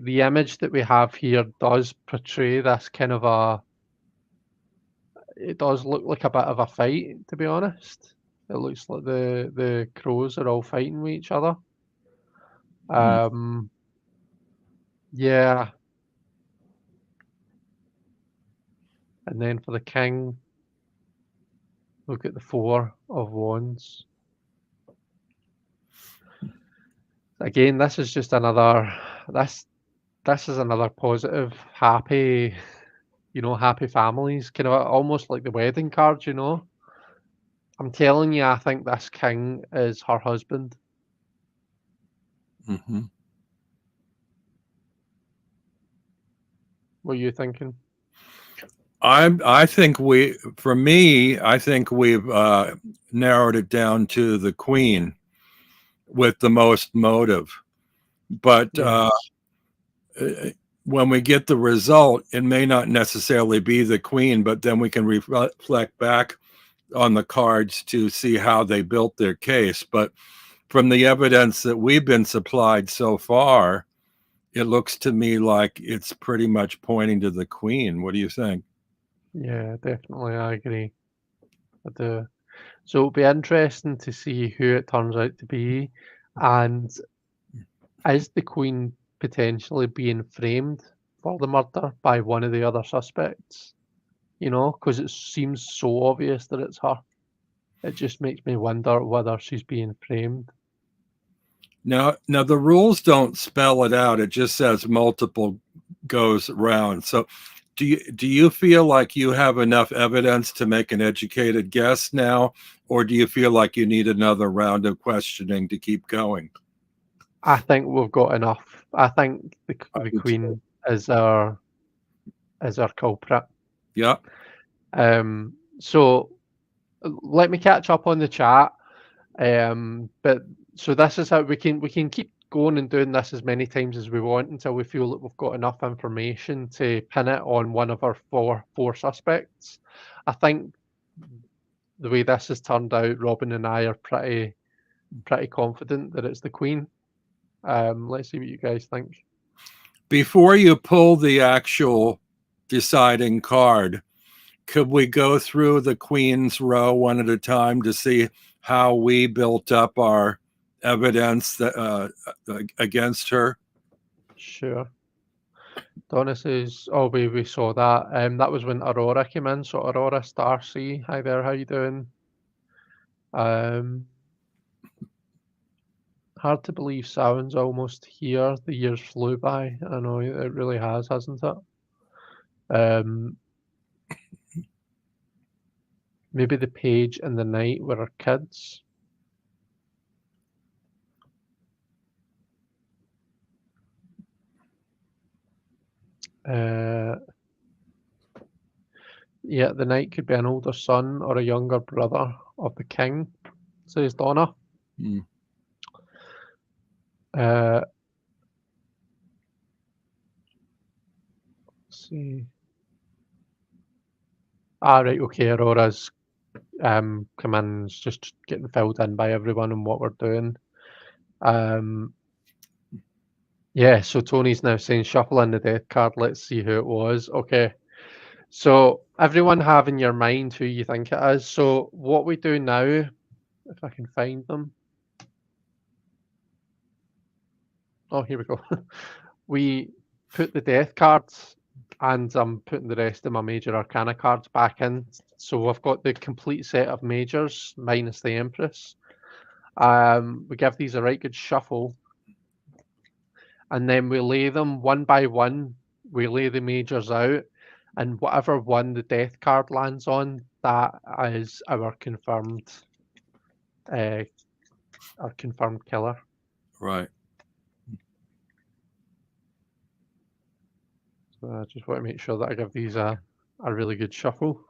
image that we have here does portray this kind of it does look like a bit of a fight, to be honest. It looks like the crows are all fighting with each other. Yeah. And then for the king, look at the 4 of Wands. Again, this is just another this is another positive, happy, happy families, kind of almost like the wedding card, I'm telling you, I think this king is her husband. Mm-hmm. What are you thinking? I think I think we've narrowed it down to the queen with the most motive. But Yeah. When we get the result, it may not necessarily be the queen, but then we can reflect back on the cards to see how they built their case. But from the evidence that we've been supplied so far, it looks to me like it's pretty much pointing to the queen. What do you think? Yeah, definitely, I agree. I do. So it'll be interesting to see who it turns out to be, and is the queen potentially being framed for the murder by one of the other suspects? Because it seems so obvious that it's her. It just makes me wonder whether she's being framed. Now the rules don't spell it out. It just says multiple goes round. So do you feel like you have enough evidence to make an educated guess now, or do you feel like you need another round of questioning to keep going? I think we've got enough. I think the queen is our culprit. Yeah. So let me catch up on the chat. But so this is how we can keep going and doing this as many times as we want until we feel that we've got enough information to pin it on one of our four suspects. I think the way this has turned out, Robin and I are pretty confident that it's the queen. Let's see what you guys think. Before you pull the actual deciding card, could we go through the queen's row one at a time to see how we built up our evidence against her? Sure. Donna says, "Oh, we saw that. That was when Aurora came in. So Aurora Starcy, hi there. How you doing? Hard to believe Samhain's almost here. The years flew by. I know it really has, hasn't it? Maybe the page and the knight were our kids. Yeah, the knight could be an older son or a younger brother of the king, says Donna. Let's see. Right, okay, Aurora's command's just getting filled in by everyone and what we're doing. Yeah, so Tony's now saying shuffle in the death card, let's see who it was. Okay. So everyone have in your mind who you think it is. So what we do now, if I can find them. Oh, here we go. We put the death cards and I'm putting the rest of my major arcana cards back in. So I've got the complete set of majors minus the Empress. We give these a right good shuffle. And then we lay them one by one. We lay the majors out. And whatever one the death card lands on, that is our confirmed killer. Right. So I just want to make sure that I give these a really good shuffle.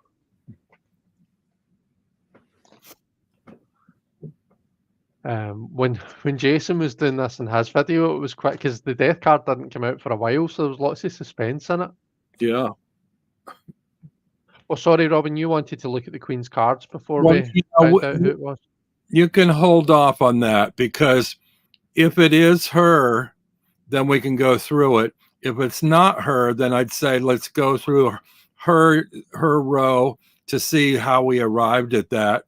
When Jason was doing this in his video, it was quick because the death card didn't come out for a while, so there was lots of suspense in it. Yeah. Oh, sorry, Robin, you wanted to look at the Queen's cards before Well, we found out who it was. You can hold off on that, because if it is her, then we can go through it. If it's not her, then I'd say let's go through her row to see how we arrived at that,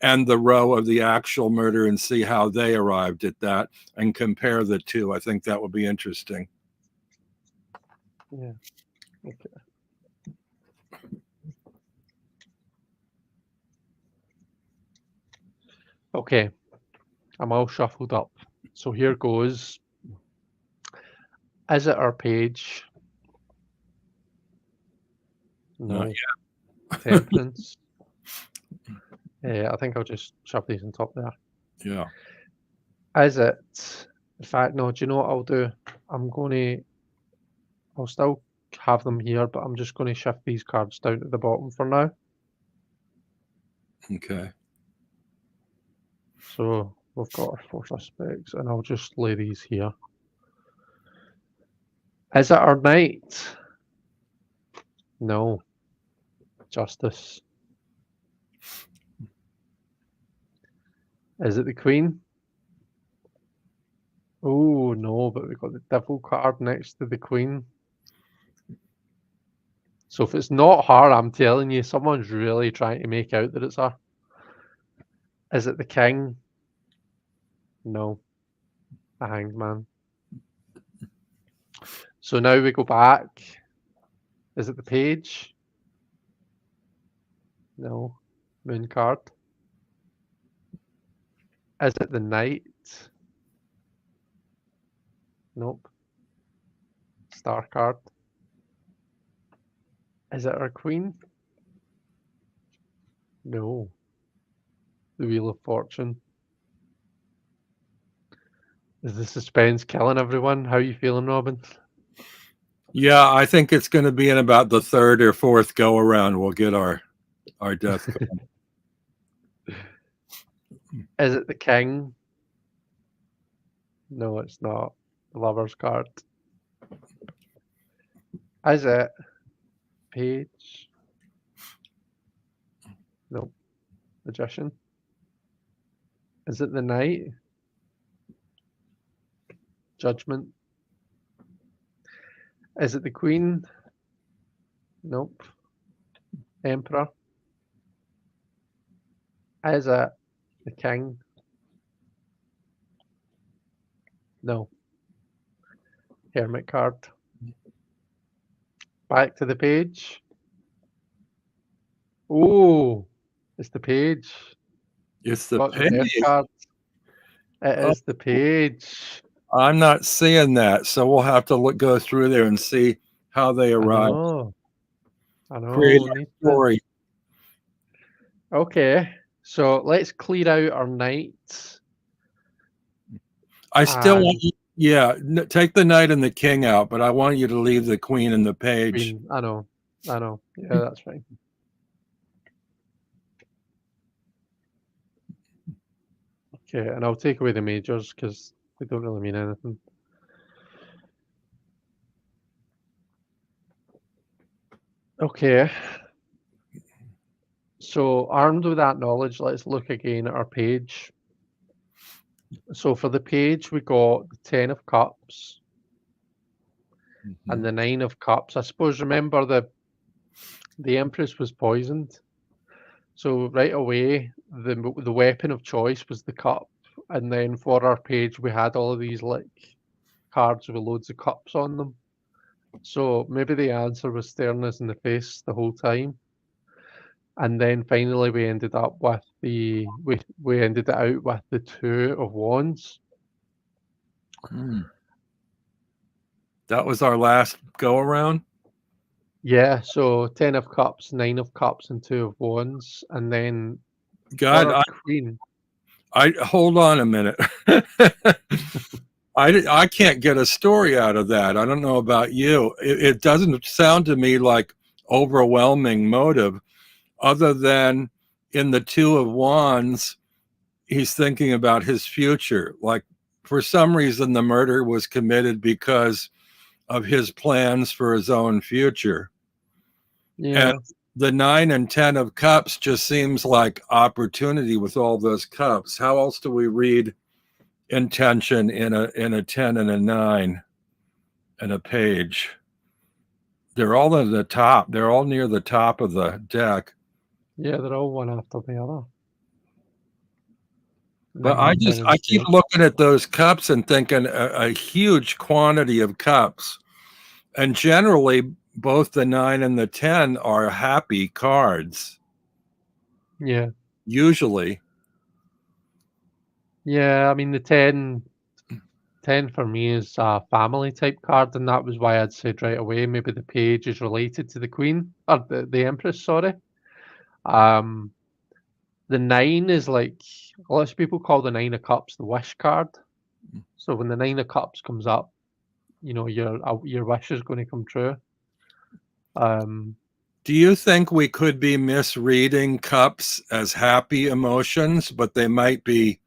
and the row of the actual murder, and see how they arrived at that, and compare the two. I think that would be interesting. Yeah. Okay. Okay. I'm all shuffled up. So here goes. Is it our page? No. Not yet. Temperance. I think I'll just shove these on top there. Yeah. Is it? In fact, no. Do you know what I'll do? I'll still have them here, but I'm just going to shift these cards down to the bottom for now. Okay. So we've got our 4 suspects, and I'll just lay these here. Is it our knight? No. Justice. Is it the Queen? Oh, no, but we've got the Devil card next to the Queen. So if it's not her, I'm telling you, someone's really trying to make out that it's her. Is it the King? No. The Hanged Man. So now we go back. Is it the Page? No. Moon card. Is it the Knight? Nope. Star card. Is it our Queen? No. The Wheel of Fortune. Is the suspense killing everyone? How are you feeling, Robin? Yeah, I think it's going to be in about the 3rd or 4th go around we'll get our death card. Is it the King? No, it's not. The Lover's card. Is it Page? Nope. Magician. Is it the Knight? Judgment. Is it the Queen? Nope. Emperor. Is it the King? No. Hermit card. Back to the Page. Oh, it's the Page. It's the Got the Page. death card. It is the Page. I'm not seeing that, so we'll have to go through there and see how they arrive. I know. Create a story. Okay, so let's clear out our knights. I still want you, take the Knight and the King out, but I want you to leave the Queen and the Page. Queen. I know. Yeah, that's fine. Okay, and I'll take away the majors because they don't really mean anything. Okay. So armed with that knowledge, let's look again at our page. So for the Page, we got the 10 of Cups and the 9 of Cups. I suppose, remember, the Empress was poisoned. So right away, the weapon of choice was the cup. And then for our Page, we had all of these like cards with loads of cups on them. So maybe the answer was staring us in the face the whole time. And then finally we ended up with we ended it out with the 2 of Wands. That was our last go around? Yeah, so 10 of Cups, 9 of Cups, and 2 of Wands. And then God, Queen. I hold on a minute. I can't get a story out of that. I don't know about you. It doesn't sound to me like overwhelming motive, other than in the 2 of Wands, he's thinking about his future. Like, for some reason, the murder was committed because of his plans for his own future. Yeah. And the 9 and 10 of cups just seems like opportunity with all those cups. How else do we read intention in a 10 and a 9 and a page? They're all at the top. They're all near the top of the deck. Yeah, they're all one after the other. But 9 and 10 I and keep page. looking at those cups and thinking a huge quantity of cups. And generally, both the 9 and the 10 are happy cards. Yeah. Usually. Yeah, I mean the 10 for me is a family type card, and that was why I'd said right away maybe the page is related to the queen or the empress, sorry. The 9 is like a lot of people call the 9 of cups the wish card. So when the 9 of cups comes up, you know your wish is going to come true. Do you think we could be misreading cups as happy emotions, but they might be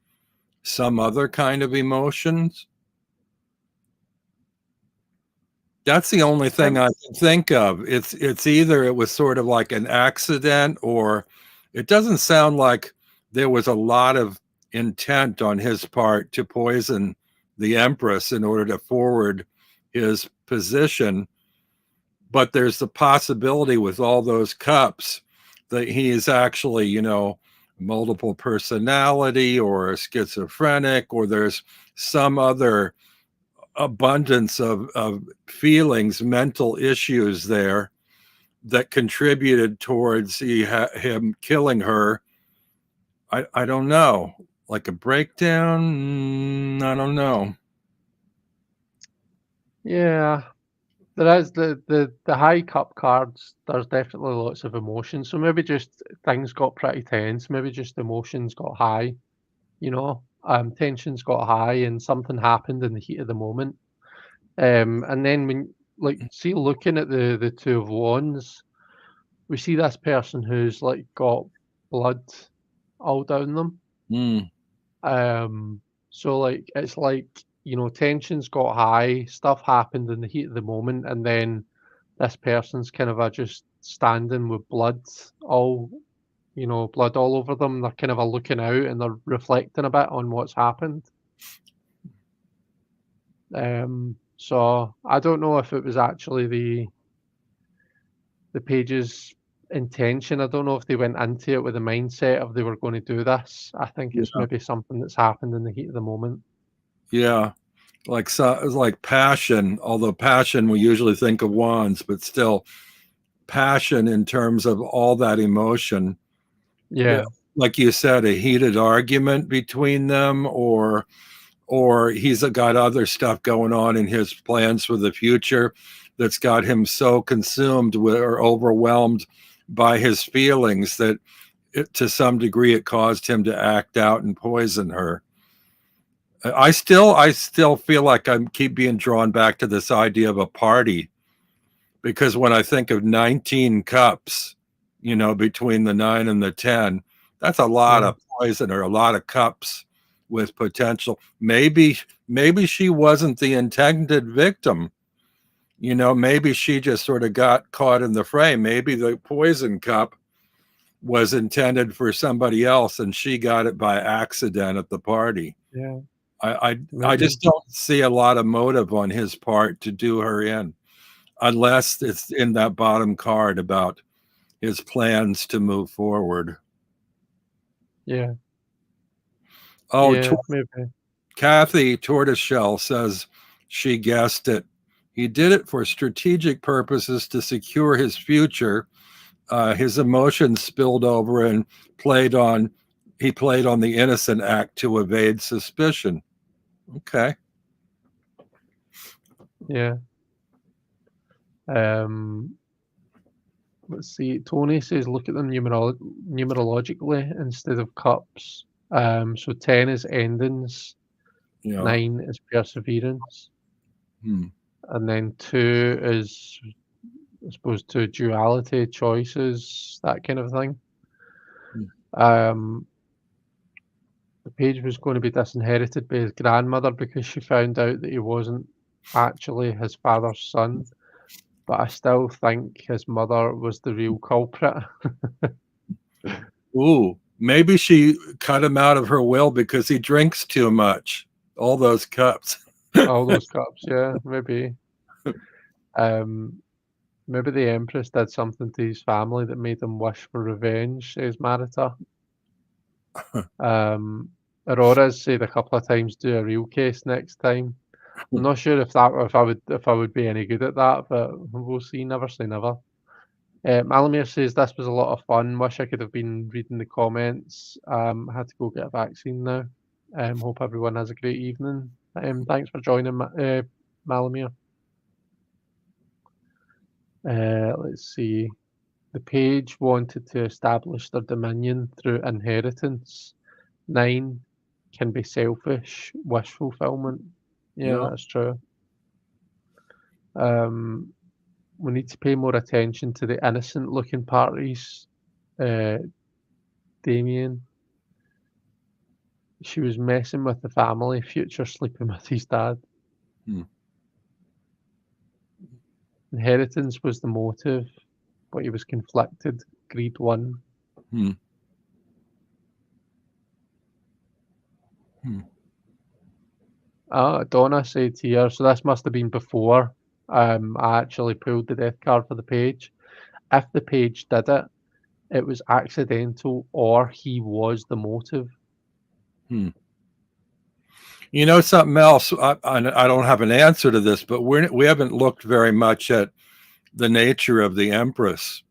some other kind of emotions? That's the only thing I can think of. It's either it was sort of like an accident, or it doesn't sound like there was a lot of intent on his part to poison the Empress in order to forward his position. But there's the possibility with all those cups that he is actually, you know, multiple personality or a schizophrenic, or there's some other abundance of feelings, mental issues there that contributed towards him killing her. I don't know. Like a breakdown? I don't know. Yeah, there is the high cup cards. There's definitely lots of emotion. So maybe just things got pretty tense. Maybe just emotions got high. You know, tensions got high, and something happened in the heat of the moment. And then when like see looking at the two of wands, we see this person who's like got blood all down them. Mm. So like it's like, you know, tensions got high, stuff happened in the heat of the moment, and then this person's kind of just standing with blood all, you know, blood all over them. They're kind of looking out and they're reflecting a bit on what's happened. So I don't know if it was actually the page's intention. I don't know if they went into it with the mindset of they were going to do this. I think it's Yeah. maybe something that's happened in the heat of the moment. Yeah. Like, so it's like passion, although passion we usually think of wands, but still passion in terms of all that emotion. Yeah. Like you said, a heated argument between them, or he's got other stuff going on in his plans for the future that's got him so consumed with or overwhelmed by his feelings that to some degree it caused him to act out and poison her. I still feel like I keep being drawn back to this idea of a party, because when I think of 19 cups, you know, between the 9 and the 10, that's a lot of poison, or a lot of cups with potential. Maybe she wasn't the intended victim. You know, maybe she just sort of got caught in the fray. Maybe the poison cup was intended for somebody else and she got it by accident at the party. Yeah. I just don't see a lot of motive on his part to do her in, unless it's in that bottom card about his plans to move forward. Yeah. Oh, Yeah, maybe. Kathy Tortoiseshell says she guessed it. He did it for strategic purposes to secure his future. His emotions spilled over and he played on the innocent act to evade suspicion. Okay. Yeah. Let's see. Tony says look at them numerologically instead of cups. So 10 is endings, Yeah. 9 is perseverance, and then 2 is, I suppose, to duality, choices, that kind of thing. the page was going to be disinherited by his grandmother because she found out that he wasn't actually his father's son. But I still think his mother was the real culprit. Ooh, maybe she cut him out of her will because he drinks too much. All those cups. All those cups, yeah, maybe. Maybe the Empress did something to his family that made him wish for revenge, says Marita. Aurora's said a couple of times do a real case next time. I'm not sure if I would be any good at that, but we'll see. Never say never. Malamir says this was a lot of fun. Wish I could have been reading the comments. I had to go get a vaccine now. Hope everyone has a great evening. Thanks for joining, Malamir. Let's see. The page wanted to establish their dominion through inheritance. 9 can be selfish, wish fulfillment. Yeah, Yeah. that's true. We need to pay more attention to the innocent looking parties. Damien. She was messing with the family, future sleeping with his dad. Inheritance was the motive, but he was conflicted. Greed won. Donna said here, so this must have been before I actually pulled the death card for the page. If the page did it, it was accidental or he was the motive. You know something else? I don't have an answer to this, but we haven't looked very much at the nature of the Empress.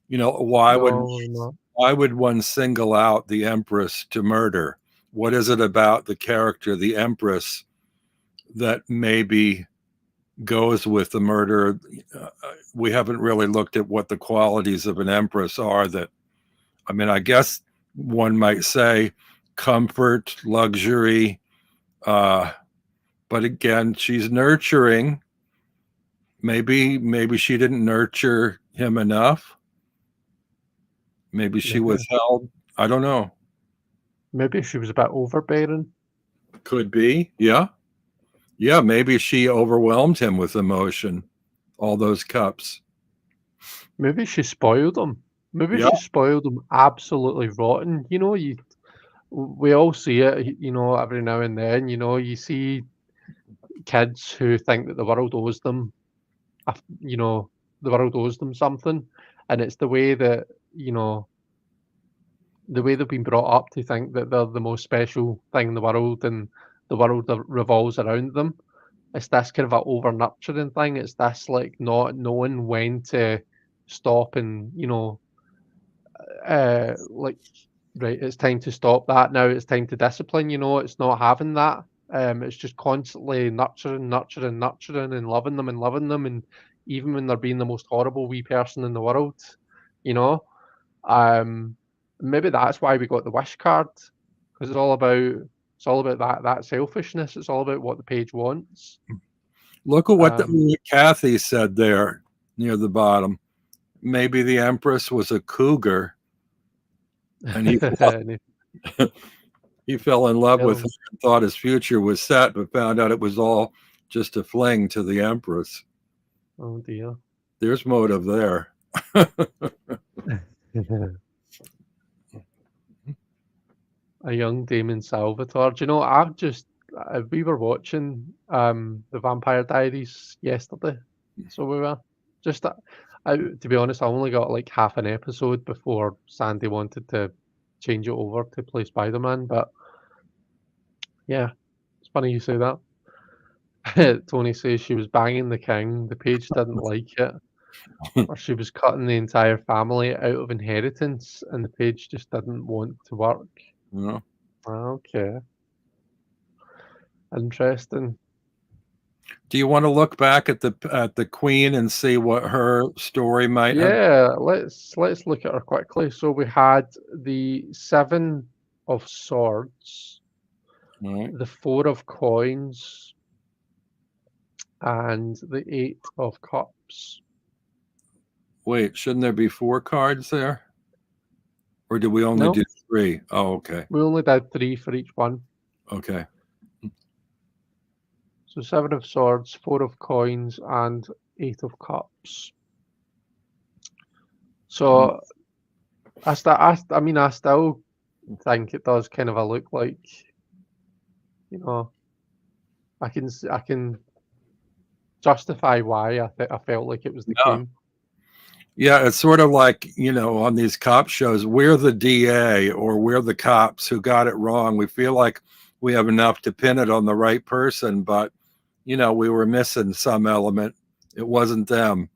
You know, why would one single out the Empress to murder? What is it about the character, the Empress, that maybe goes with the murder? We haven't really looked at what the qualities of an Empress are. That, I mean, I guess one might say comfort, luxury, but again, she's nurturing. Maybe she didn't nurture him enough. Maybe she withheld. I don't know. Maybe she was a bit overbearing. Could be. Yeah. Yeah, maybe she overwhelmed him with emotion. All those cups. Maybe she spoiled him. Maybe she spoiled him absolutely rotten. You know, we all see it, you know, every now and then. You know, you see kids who think that the world owes them, you know, the world owes them something. And it's the way that, you know, the way they've been brought up to think that they're the most special thing in the world and the world revolves around them. It's this kind of an over nurturing thing. It's this like not knowing when to stop and, you know, like, right, it's time to stop that now. It's time to discipline, you know, it's not having that. It's just constantly nurturing, nurturing, nurturing and loving them and loving them. And even when they're being the most horrible wee person in the world, you know, maybe that's why we got the wish card, because it's all about that selfishness. It's all about what the page wants. Look at what Kathy said there near the bottom. Maybe the Empress was a cougar, and he fell in love with her and thought his future was set, but found out it was all just a fling to the Empress. Oh dear. There's motive there. A young Damon Salvatore. Do you know, we were watching the Vampire Diaries yesterday. So we were just, to be honest, I only got like half an episode before Sandy wanted to change it over to play Spider-Man. But yeah, it's funny you say that. Tony says she was banging the king. The page didn't like it. Or she was cutting the entire family out of inheritance and the page just didn't want to work. Yeah. Okay. Interesting. Do you want to look back at the Queen and see what her story might have? Yeah, let's look at her quickly. So we had the 7 of Swords, the 4 of Coins, and the 8 of Cups. Wait, shouldn't there be 4 cards there? Or do we only do 3. Oh, okay. We only did 3 for each one. Okay. So 7 of Swords, 4 of Coins, and 8 of Cups. So I still think it does kind of a look like, you know, I can justify why I felt like it was the Queen. Yeah, it's sort of like, on these cop shows, we're the DA or we're the cops who got it wrong. We feel like we have enough to pin it on the right person, but, we were missing some element. It wasn't them.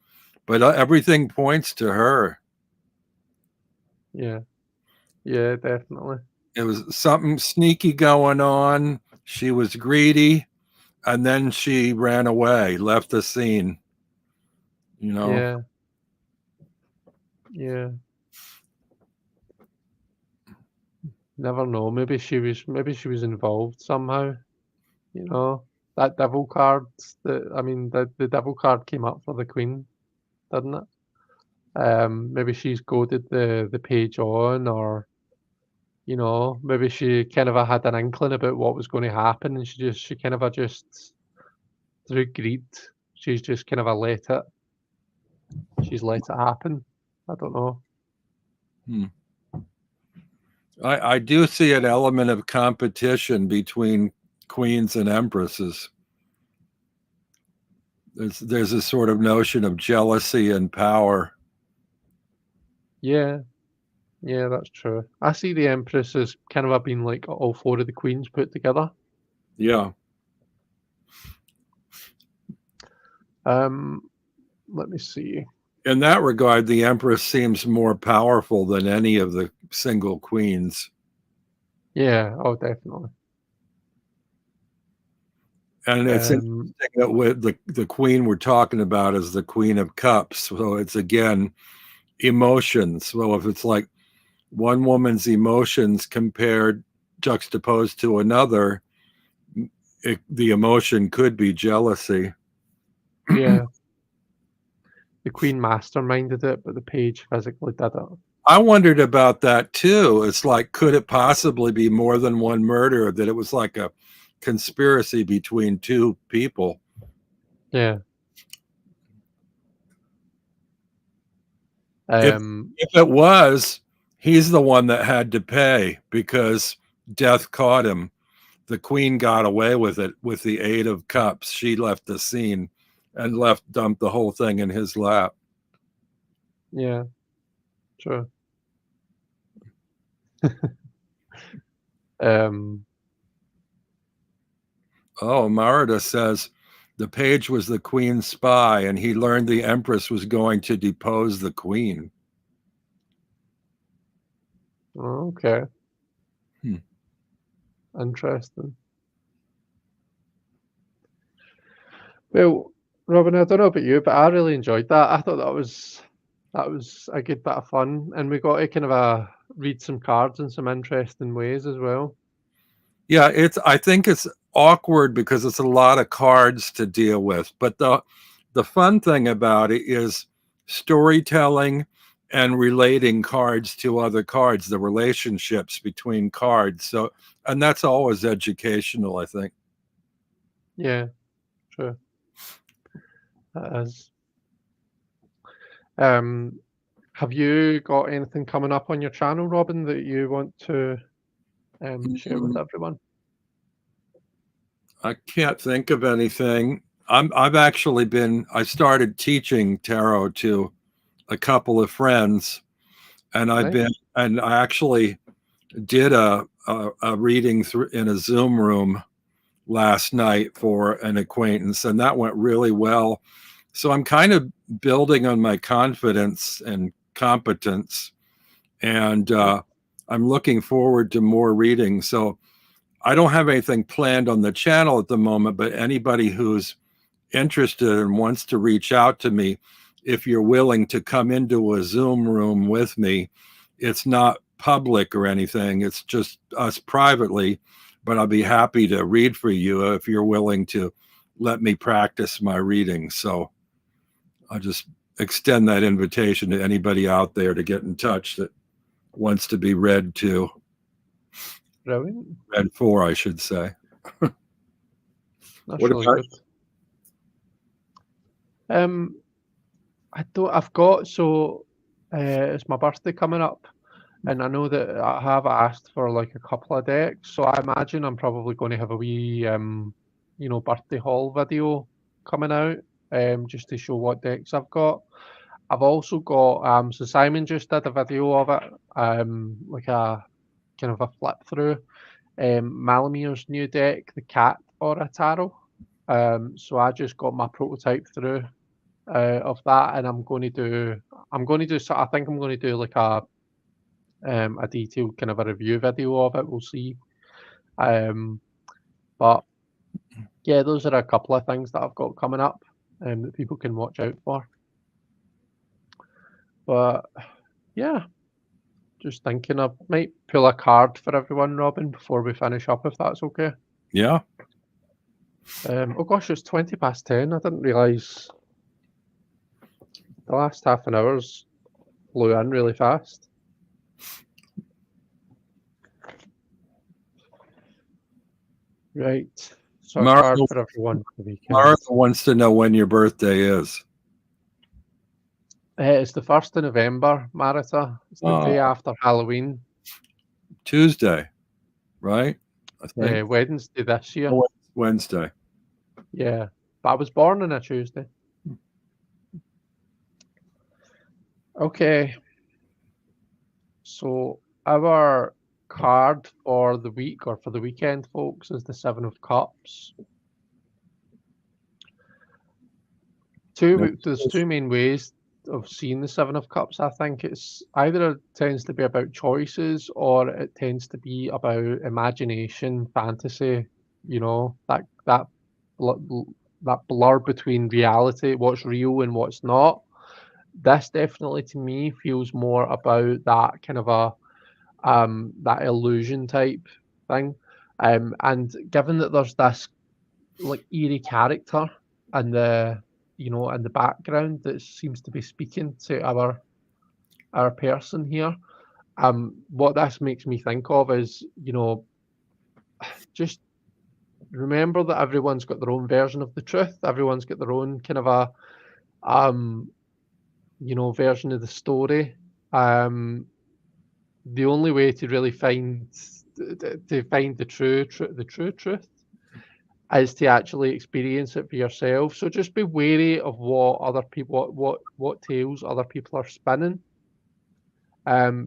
But everything points to her. Yeah. Yeah, definitely. It was something sneaky going on. She was greedy, and then she ran away, left the scene. Yeah. Yeah. Never know. Maybe she was involved somehow. That devil card. The devil card came up for the Queen, didn't it? Maybe she's goaded the page on, or maybe she kind of had an inkling about what was going to happen, and she kind of just through greed, she's just kind of she's let it happen. I don't know. I do see an element of competition between queens and empresses. There's a sort of notion of jealousy and power. Yeah, that's true. I see the Empress as kind of being like all 4 of the queens put together. Yeah. Let me see. In that regard, the Empress seems more powerful than any of the single queens. Yeah, definitely. And it's interesting that with the queen we're talking about is the Queen of Cups. So it's, again, emotions. Well, if it's like one woman's emotions juxtaposed to another, the emotion could be jealousy. Yeah. The Queen masterminded it, but the page physically did it. I wondered about that too. It's like, could it possibly be more than one murder? That it was like a conspiracy between 2 people? Yeah. If it was, he's the one that had to pay because death caught him. The Queen got away with it with the 8 of Cups. She left the scene and dumped the whole thing in his lap. Yeah, true. Marida says the page was the Queen's spy, and he learned the Empress was going to depose the Queen. Okay. Interesting. Well, Robin, I don't know about you, but I really enjoyed that. I thought that was a good bit of fun, and we got to kind of read some cards in some interesting ways as well. Yeah, I think it's awkward because it's a lot of cards to deal with, but the fun thing about it is storytelling and relating cards to other cards, the relationships between cards. So, and that's always educational, I think. Yeah, true. That is. Have you got anything coming up on your channel, Robin, that you want to share with everyone? I can't think of anything. I started teaching tarot to a couple of friends, and I actually did a reading in a Zoom room last night for an acquaintance, and that went really well. So I'm kind of building on my confidence and competence, and I'm looking forward to more readings. So I don't have anything planned on the channel at the moment, but anybody who's interested and wants to reach out to me, if you're willing to come into a Zoom room with me, it's not public or anything. It's just us privately, but I'll be happy to read for you if you're willing to let me practice my reading. So I'll just extend that invitation to anybody out there to get in touch that wants to be read to. Brilliant. And 4, I should say. That's What really about- good. I've got, so it's my birthday coming up, and I know that I have asked for like a couple of decks, so I imagine I'm probably going to have a wee birthday haul video coming out, just to show what decks I've got. I've also got so Simon just did a video of it, like a kind of a flip through Malamir's new deck, the Cat Aura Tarot. So I just got my prototype through of that, and I'm going to do. So I think I'm going to do like a detailed kind of a review video of it. We'll see. But yeah, those are a couple of things that I've got coming up that people can watch out for. But yeah, just thinking I might pull a card for everyone, Robin, before we finish up, if that's okay. Yeah. Oh gosh, it's 10:20. I didn't realise the last half an hour's flew in really fast. Right. So a card for everyone for the weekend. Martha wants to know when your birthday is. It's the 1st of November, Marita. It's the day after Halloween. Tuesday, right? I think. Wednesday this year. Oh, Wednesday. Yeah, but I was born on a Tuesday. Okay. So our card for the week or for the weekend, folks, is the 7 of Cups. There's two main ways of seeing the 7 of Cups. I think it's either it tends to be about choices or it tends to be about imagination, fantasy, that blur between reality, what's real and what's not. This definitely to me feels more about that kind of a that illusion type thing. And given that there's this like eerie character and in the background that seems to be speaking to our person here. What this makes me think of is, just remember that everyone's got their own version of the truth. Everyone's got their own kind of a, version of the story. The only way to really find the true truth is to actually experience it for yourself. So just be wary of what other people, what tales other people are spinning,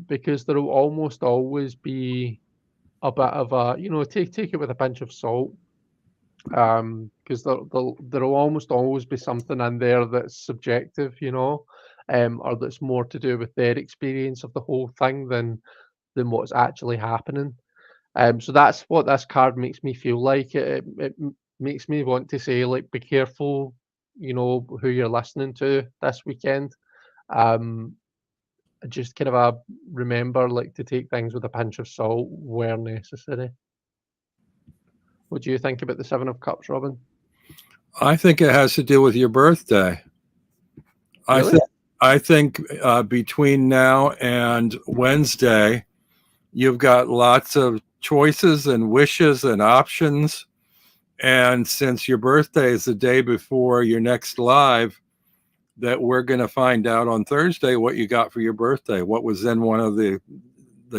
because there will almost always be a bit of a, take it with a pinch of salt, because there will almost always be something in there that's subjective, or that's more to do with their experience of the whole thing than what's actually happening. So that's what this card makes me feel like. It makes me want to say, like, be careful, who you're listening to this weekend. Just kind of remember, like, to take things with a pinch of salt where necessary. What do you think about the 7 of Cups, Robin? I think it has to do with your birthday. Really? I think between now and Wednesday, you've got lots of choices and wishes and options. And since your birthday is the day before your next live, that we're going to find out on Thursday what you got for your birthday. What was in one of the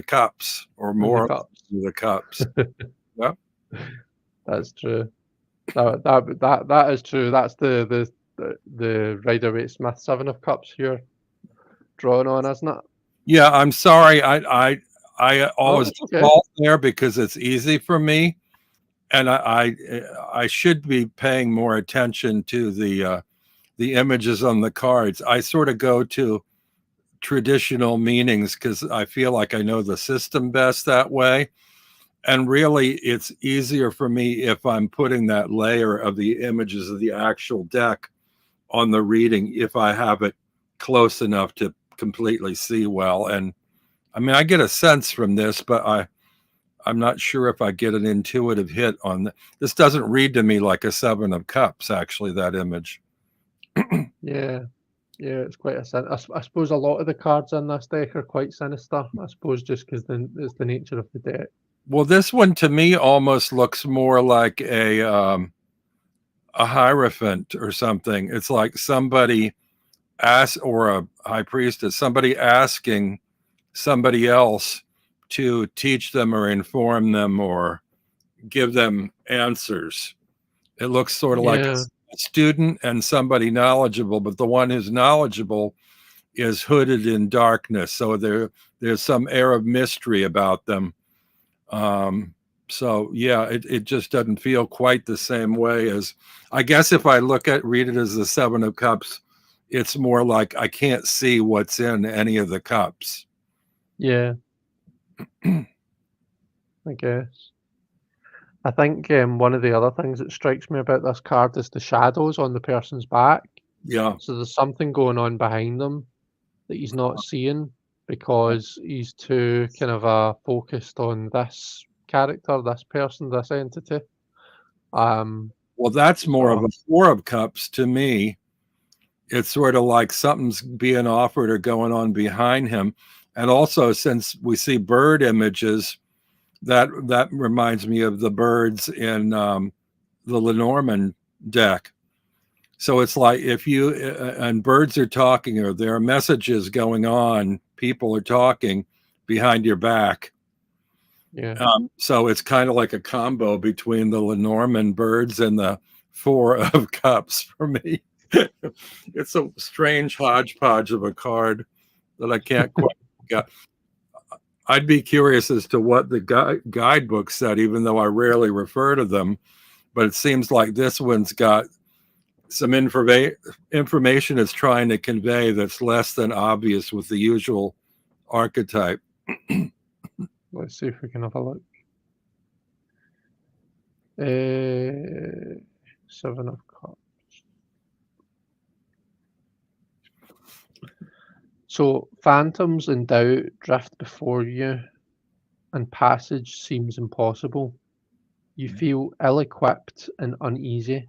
cups or more of the cups. Yep. That's true. That is true. That's the Rider-Waite-Smith 7 of Cups here drawing on, isn't it? Yeah, I'm sorry. I always fall there because it's easy for me, and I should be paying more attention to the images on the cards. I sort of go to traditional meanings because I feel like I know the system best that way. And really, it's easier for me if I'm putting that layer of the images of the actual deck on the reading, if I have it close enough to completely see well. And I mean, I get a sense from this, but I'm not sure if I get an intuitive hit on this. Doesn't read to me like a 7 of Cups, actually, that image. Yeah, it's quite I suppose a lot of the cards in this deck are quite sinister. I suppose just because it's the nature of the deck. Well, this one to me almost looks more like a hierophant or something. It's like somebody or a high priestess, somebody asking somebody else to teach them or inform them or give them answers. It looks sort of like Yeah, a student and somebody knowledgeable, but the one who's knowledgeable is hooded in darkness. So there's some air of mystery about them. So yeah, it just doesn't feel quite the same way as, I guess if I read it as the Seven of Cups, it's more like I can't see what's in any of the cups. yeah, I guess. I think one of the other things that strikes me about this card is the shadows on the person's back. Yeah. So there's something going on behind them that he's not seeing because he's too kind of focused on this character, this person, this entity. Well, that's more of So a Four of Cups to me. It's sort of like something's being offered or going on behind him. And also, since we see bird images, that reminds me of the birds in the Lenormand deck. So it's like if you and birds are talking or there are messages going on, people are talking behind your back. yeah, So it's kind of like a combo between the Lenormand birds and the Four of Cups for me. It's a strange hodgepodge of a card that I can't quite get. I'd be curious as to what the guidebook said, even though I rarely refer to them. But it seems like this one's got some information it's trying to convey that's less than obvious with the usual archetype. let's see if we can have a look. Seven of Cups. So phantoms in doubt drift before you, and passage seems impossible. You feel ill-equipped and uneasy,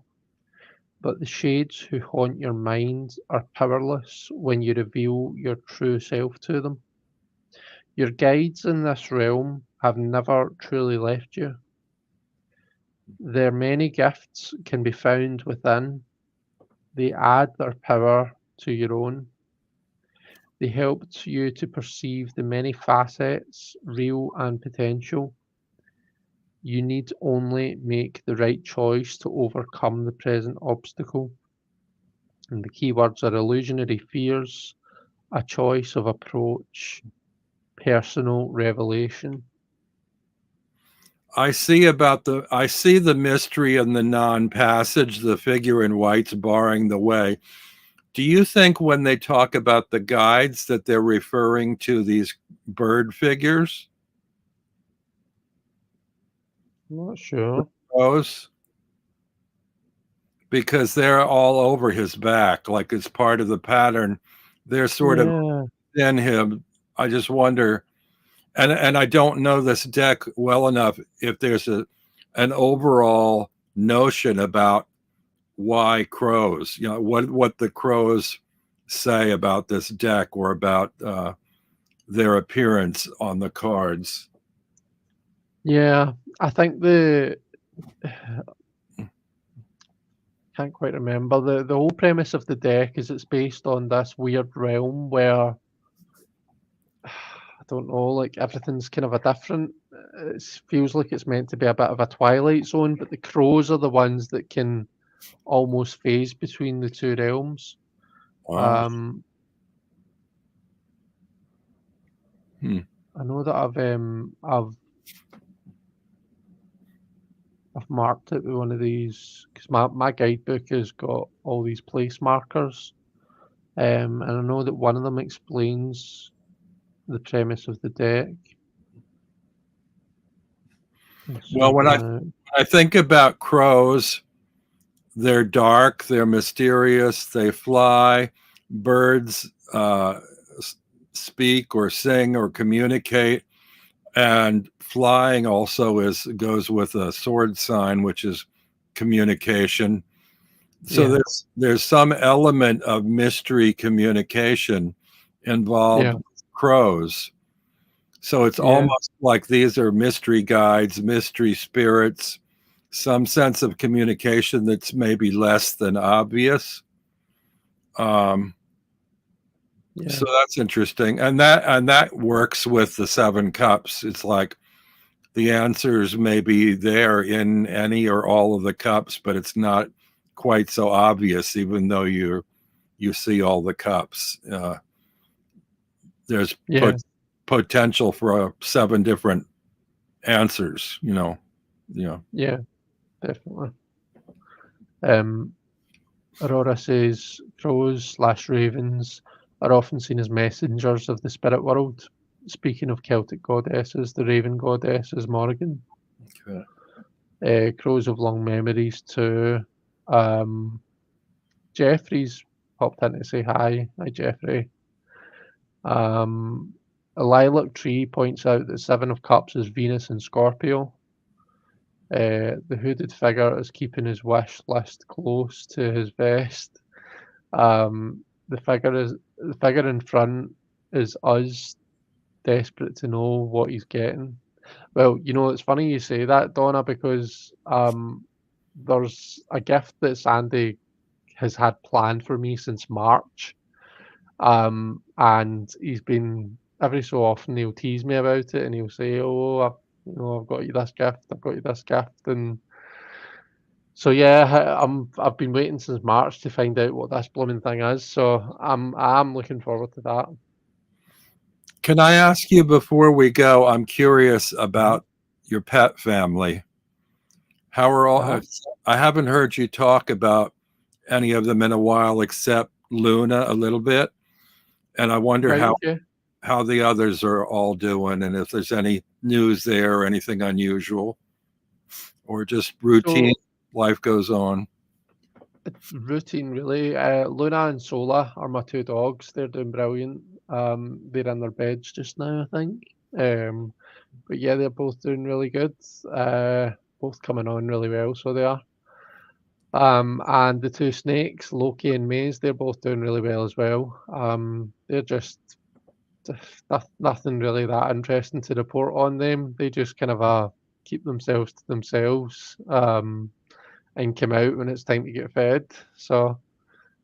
but the shades who haunt your mind are powerless when you reveal your true self to them. Your guides in this realm have never truly left you. Their many gifts can be found within. They add their power to your own. They help you to perceive the many facets, real and potential. You need only make the right choice to overcome the present obstacle. And the keywords are illusionary fears, a choice of approach, personal revelation. I see the mystery in the non-passage, the figure in white's barring the way. Do you think when they talk about the guides that they're referring to these bird figures? I'm not sure. Those? Because they're all over his back, like it's part of the pattern. They're sort of Yeah, in him. I just wonder, and I don't know this deck well enough if there's an overall notion about why crows, what the crows say about this deck or about their appearance on the cards. yeah. I think can't quite remember the whole premise of the deck is it's based on this weird realm where I don't know, like everything's kind of a different. It feels like it's meant to be a bit of a twilight zone, but the crows are the ones that can almost phase between the two realms. Wow. I know that I've marked it with one of these because my guidebook has got all these place markers, and I know that one of them explains the premise of the deck. Well, when I think about crows, they're dark, they're mysterious, they fly. Birds speak or sing or communicate, and flying also goes with a sword sign, which is communication. So Yeah, there's some element of mystery communication involved yeah, with crows. So it's Yeah. almost like these are mystery guides, mystery spirits, some sense of communication that's maybe less than obvious. Um, Yeah. So that's interesting, and that works with the seven cups. It's like the answers may be there in any or all of the cups, but it's not quite so obvious, even though you see all the cups. There's Yeah. potential for seven different answers. Yeah. Definitely. Aurora says crows/ravens are often seen as messengers of the spirit world. Speaking of Celtic goddesses, the raven goddess is Morrigan. Okay. Crows have long memories too. Jeffrey's popped in to say hi. Hi, Jeffrey. A lilac tree points out that Seven of Cups is Venus and Scorpio. The hooded figure is keeping his wish list close to his vest. The figure in front is us, desperate to know what he's getting. Well, it's funny you say that, Donna, because there's a gift that Sandy has had planned for me since March. And he's been every so often he'll tease me about it and he'll say, "Oh, I've got you this gift, I've got you this gift," and so yeah, I've been waiting since March to find out what this blooming thing is. So I'm looking forward to that. Can I ask you before we go? I'm curious about your pet family. How are all? I haven't heard you talk about any of them in a while, except Luna a little bit, and I wonder Right, okay. how the others are all doing, and if there's any news there or anything unusual, or just routine. Life goes on. Routine, really. Luna and Sola are my two dogs. They're doing brilliant. They're in their beds just now, I think. But yeah, they're both doing really good. Both coming on really well, so they are. And the two snakes, Loki and Maze, they're both doing really well as well. They're just nothing really that interesting to report on them. They just kind of keep themselves to themselves and come out when it's time to get fed. So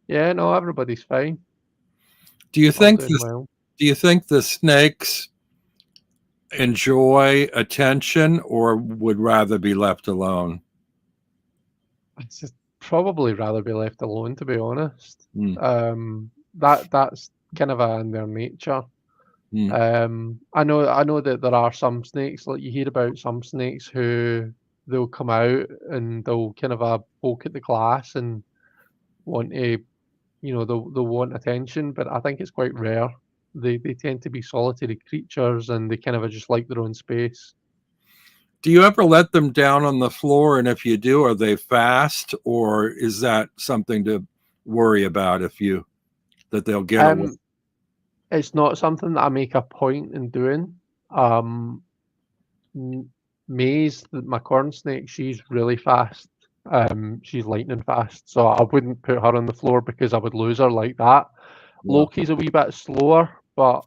yeah, no, everybody's fine. Do you All think doing well. do you think the snakes enjoy attention or would rather be left alone? I'd just probably rather be left alone, to be honest. Mm. That's kind of in their nature. I know that there are some snakes, like you hear about some snakes who they'll come out and they'll kind of poke at the glass and want to, they'll want attention, but I think it's quite rare. They tend to be solitary creatures and they kind of just like their own space. Do you ever let them down on the floor? And if you do, are they fast, or is that something to worry about that they'll get away? It's not something that I make a point in doing. Um, Maze, my corn snake, she's really fast. She's lightning fast, so I wouldn't put her on the floor because I would lose her like that. Yeah. Loki's a wee bit slower, but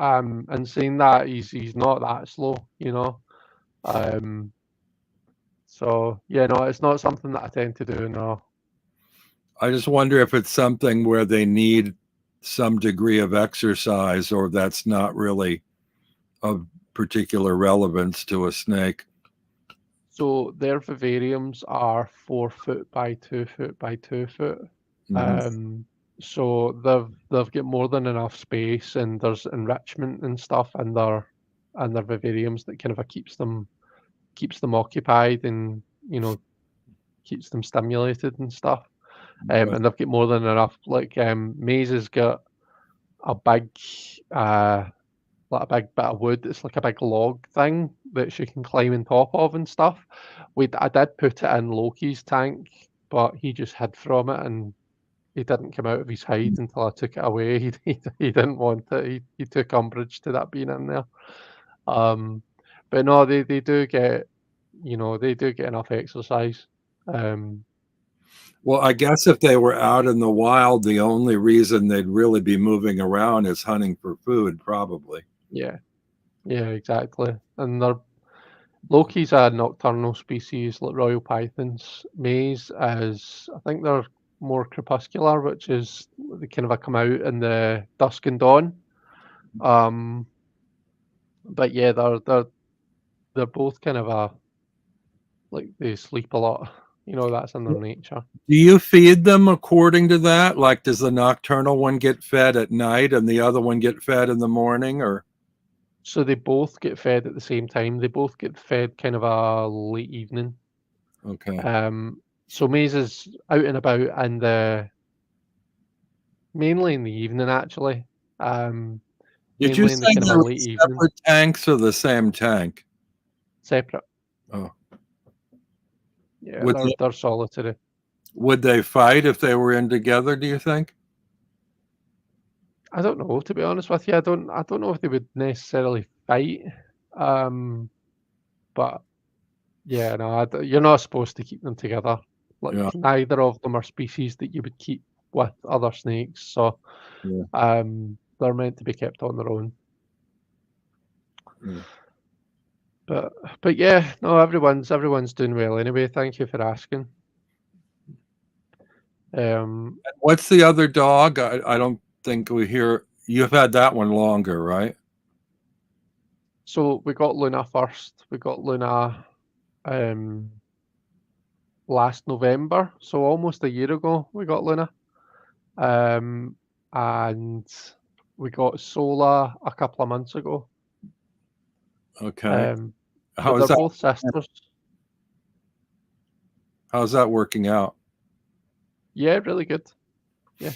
in saying that, he's not that slow, So yeah, no, it's not something that I tend to do. No. I just wonder if it's something where they need some degree of exercise, or that's not really of particular relevance to a snake. So their vivariums are 4 foot by 2 foot by 2 foot. So they've got more than enough space, and there's enrichment and stuff in their vivariums that kind of keeps them occupied and keeps them stimulated and stuff. And they've got more than enough. Like Maze has got a big like a big bit of wood. It's like a big log thing that she can climb on top of and stuff. I did put it in Loki's tank, but he just hid from it and he didn't come out of his hide until I took it away. He didn't want it. He took umbrage to that being in there. But no, they do get they do get enough exercise. Well, I guess if they were out in the wild, the only reason they'd really be moving around is hunting for food, probably. Yeah, Yeah, exactly. And Loki's a nocturnal species like royal pythons. Maze is, I think they're more crepuscular, which is they kind of come out in the dusk and dawn. But yeah, they're both kind of like they sleep a lot. That's in their nature. Do you feed them according to that? Like, does the nocturnal one get fed at night and the other one get fed in the morning, or? So they both get fed at the same time. They both get fed kind of a late evening. Okay. So Maze is out and about and mainly in the evening actually. Did you Mainly in the say kind of they a were late evening. separate tanks or the same tank? Separate. Oh. Yeah, they're solitary. Would they fight if they were in together, do you think? I don't know, to be honest with you. I don't know if they would necessarily fight. But yeah, no, you're not supposed to keep them together. Like Yeah. neither of them are species that you would keep with other snakes. So Yeah. they're meant to be kept on their own. Yeah. But yeah, no, everyone's doing well anyway. Thank you for asking. What's the other dog? I don't think we hear. You've had that one longer, right? So we got Luna first. We got Luna last November, so almost a year ago we got Luna. And we got Sola a couple of months ago. Okay. But they're both sisters. How's that working out? Yeah, really good. Yeah.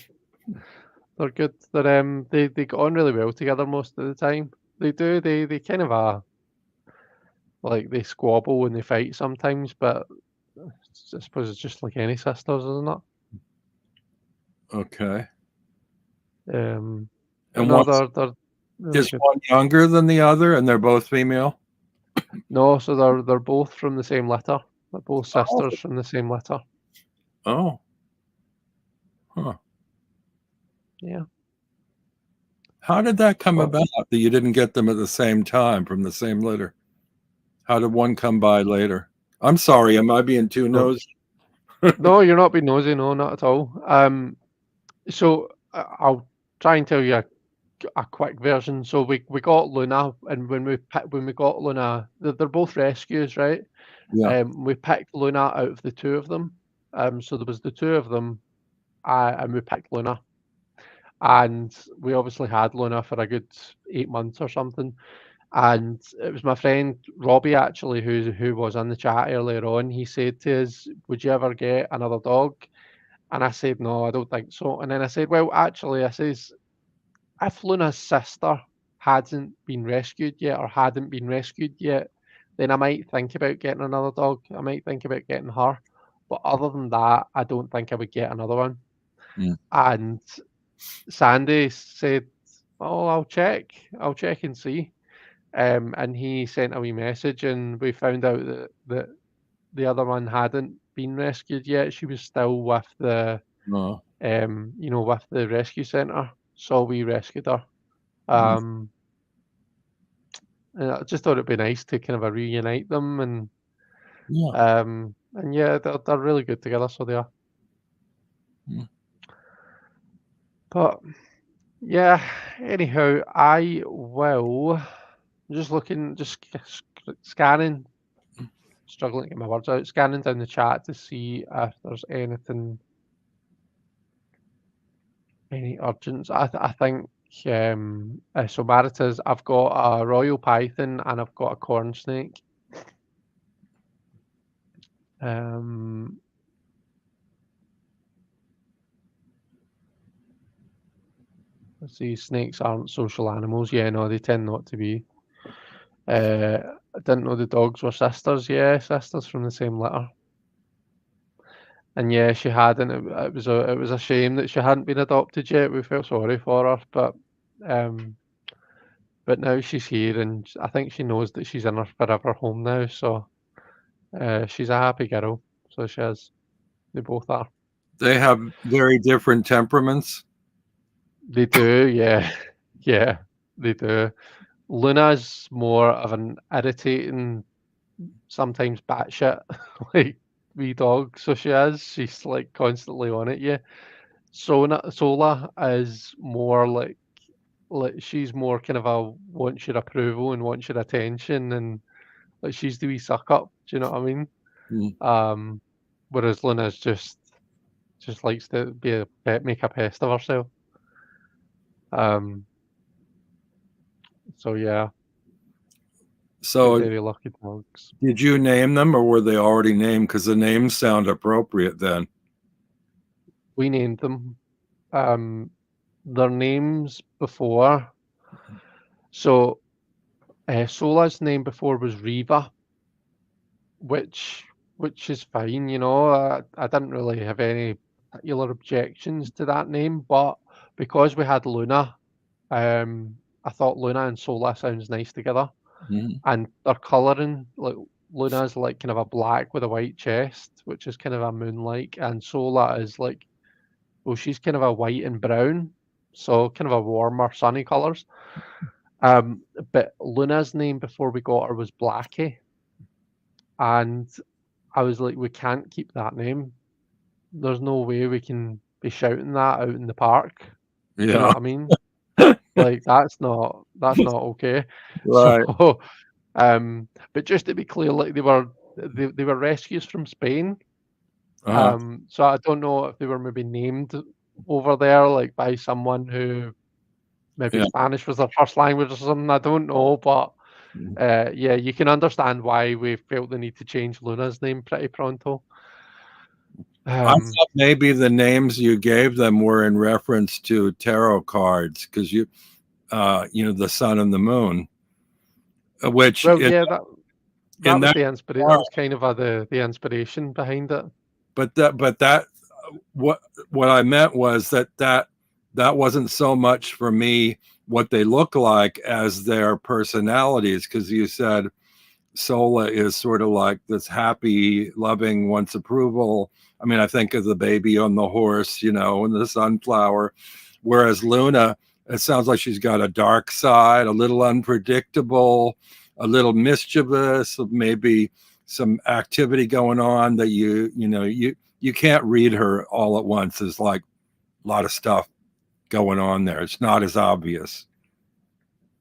They're good. They get on really well together most of the time. They do. They kind of like they squabble when they fight sometimes, but I suppose it's just like any sisters, isn't it? Okay. And no, they're really is good. one younger than the other, and they're both female? No, so they're both from the same litter. They're both sisters from the same litter. Oh. Huh. Yeah. How did that come about that you didn't get them at the same time from the same litter? How did one come by later? I'm sorry, am I being too nosy? No, you're not being nosy. No, not at all. So I'll try and tell you a quick version. So we got Luna, and when we got Luna, they're both rescues, right? Yeah. We picked Luna out of the two of them. So there was the two of them, and we picked Luna, and we obviously had Luna for a good 8 months or something. And it was my friend Robbie actually who was on the chat earlier on. He said to us, "Would you ever get another dog?" And I said, "No, I don't think so." And then I said, "Well, actually," I says, "if Luna's sister hadn't been rescued yet or hadn't been rescued yet, then I might think about getting another dog. I might think about getting her. But other than that, I don't think I would get another one." And Sandy said, "Oh, I'll check and see." And he sent a wee message, and we found out that the other one hadn't been rescued yet. She was still with the with the rescue centre. So we rescued her. And I just thought it'd be nice to kind of reunite them, and yeah, they're really good together, so they are. But yeah, anyhow, I will just scanning, struggling to get my words out, scanning down the chat to see if there's anything, any urgent. I think so. Maritas, I've got a royal python and I've got a corn snake. Let's see, snakes aren't social animals. Yeah, no, they tend not to be. I didn't know the dogs were sisters. Yeah, sisters from the same litter. And yeah, she hadn't. It was a shame that she hadn't been adopted yet. We felt sorry for her, but now she's here, and I think she knows that she's in her forever home now. So she's a happy girl. So she is. They both are. They have very different temperaments. They do, yeah, yeah, they do. Luna's more of an irritating, sometimes batshit like wee dog. So she is. She's like constantly on at you. Sola is more like she's more kind of a wants your approval and wants your attention, and like she's the wee suck up. Do you know what I mean? Mm. Whereas Luna's just likes to be a pet, make a pest of herself. So yeah. So Very lucky dogs. did you name them, or were they already named? Because the names sound appropriate then. We named them. Their names before. So Sola's name before was Riva, which is fine, you know. I didn't really have any particular objections to that name, but because we had Luna, I thought Luna and Sola sounds nice together. Mm. And their colouring, like Luna's like kind of a black with a white chest, which is kind of a moon-like, and Sola is like, well, she's kind of a white and brown, so kind of a warmer, sunny colours. But Luna's name before we got her was Blackie, and I was like, we can't keep that name. There's no way we can be shouting that out in the park. Yeah. Do you know what I mean? Like that's not okay. Right. So, but just to be clear, like they were rescues from Spain. So I don't know if they were maybe named over there like by someone who maybe Spanish was their first language or something. I don't know, but yeah, you can understand why we felt the need to change Luna's name pretty pronto. I thought maybe the names you gave them were in reference to tarot cards, because you know, the sun and the moon, which well, yeah, that was the inspiration. That was kind of the inspiration behind it. But that what I meant was that wasn't so much for me what they look like as their personalities, because you said Sola is sort of like this happy, loving, wants approval. I mean, I think of the baby on the horse, you know, and the sunflower, whereas Luna, it sounds like she's got a dark side, a little unpredictable, a little mischievous, maybe some activity going on that you can't read her all at once. There's like a lot of stuff going on there. It's not as obvious.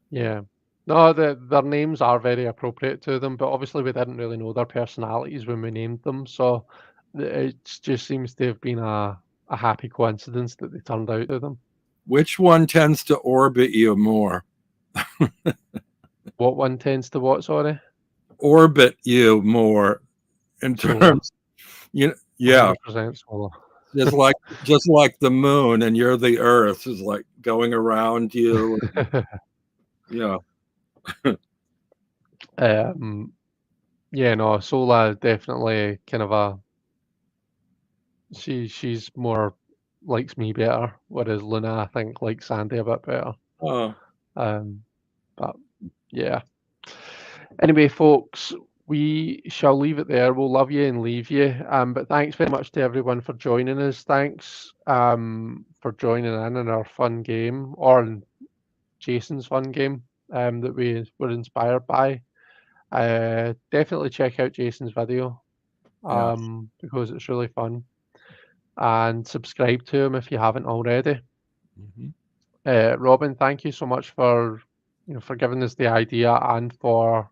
Yeah. No, their names are very appropriate to them, but obviously we didn't really know their personalities when we named them, so it just seems to have been a happy coincidence that they turned out to them. Which one tends to orbit you more? What one tends to what, sorry? Orbit you more in terms, you know, yeah. 100% Sola. just like the moon and you're the earth is like going around you. Yeah. Yeah, no, Sola definitely kind of a she's more likes me better, whereas Luna I think likes Sandy a bit better. But yeah. Anyway, folks, we shall leave it there. We'll love you and leave you. But thanks very much to everyone for joining us. Thanks for joining in our fun game, or in Jason's fun game that we were inspired by. Definitely check out Jason's video because it's really fun. And subscribe to him if you haven't already. Robin, thank you so much for giving us the idea and for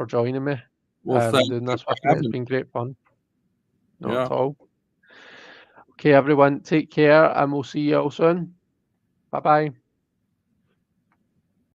joining me. Well, doing this with me. It's been great fun. Not at all. Okay, everyone, take care, and we'll see you all soon. Bye-bye.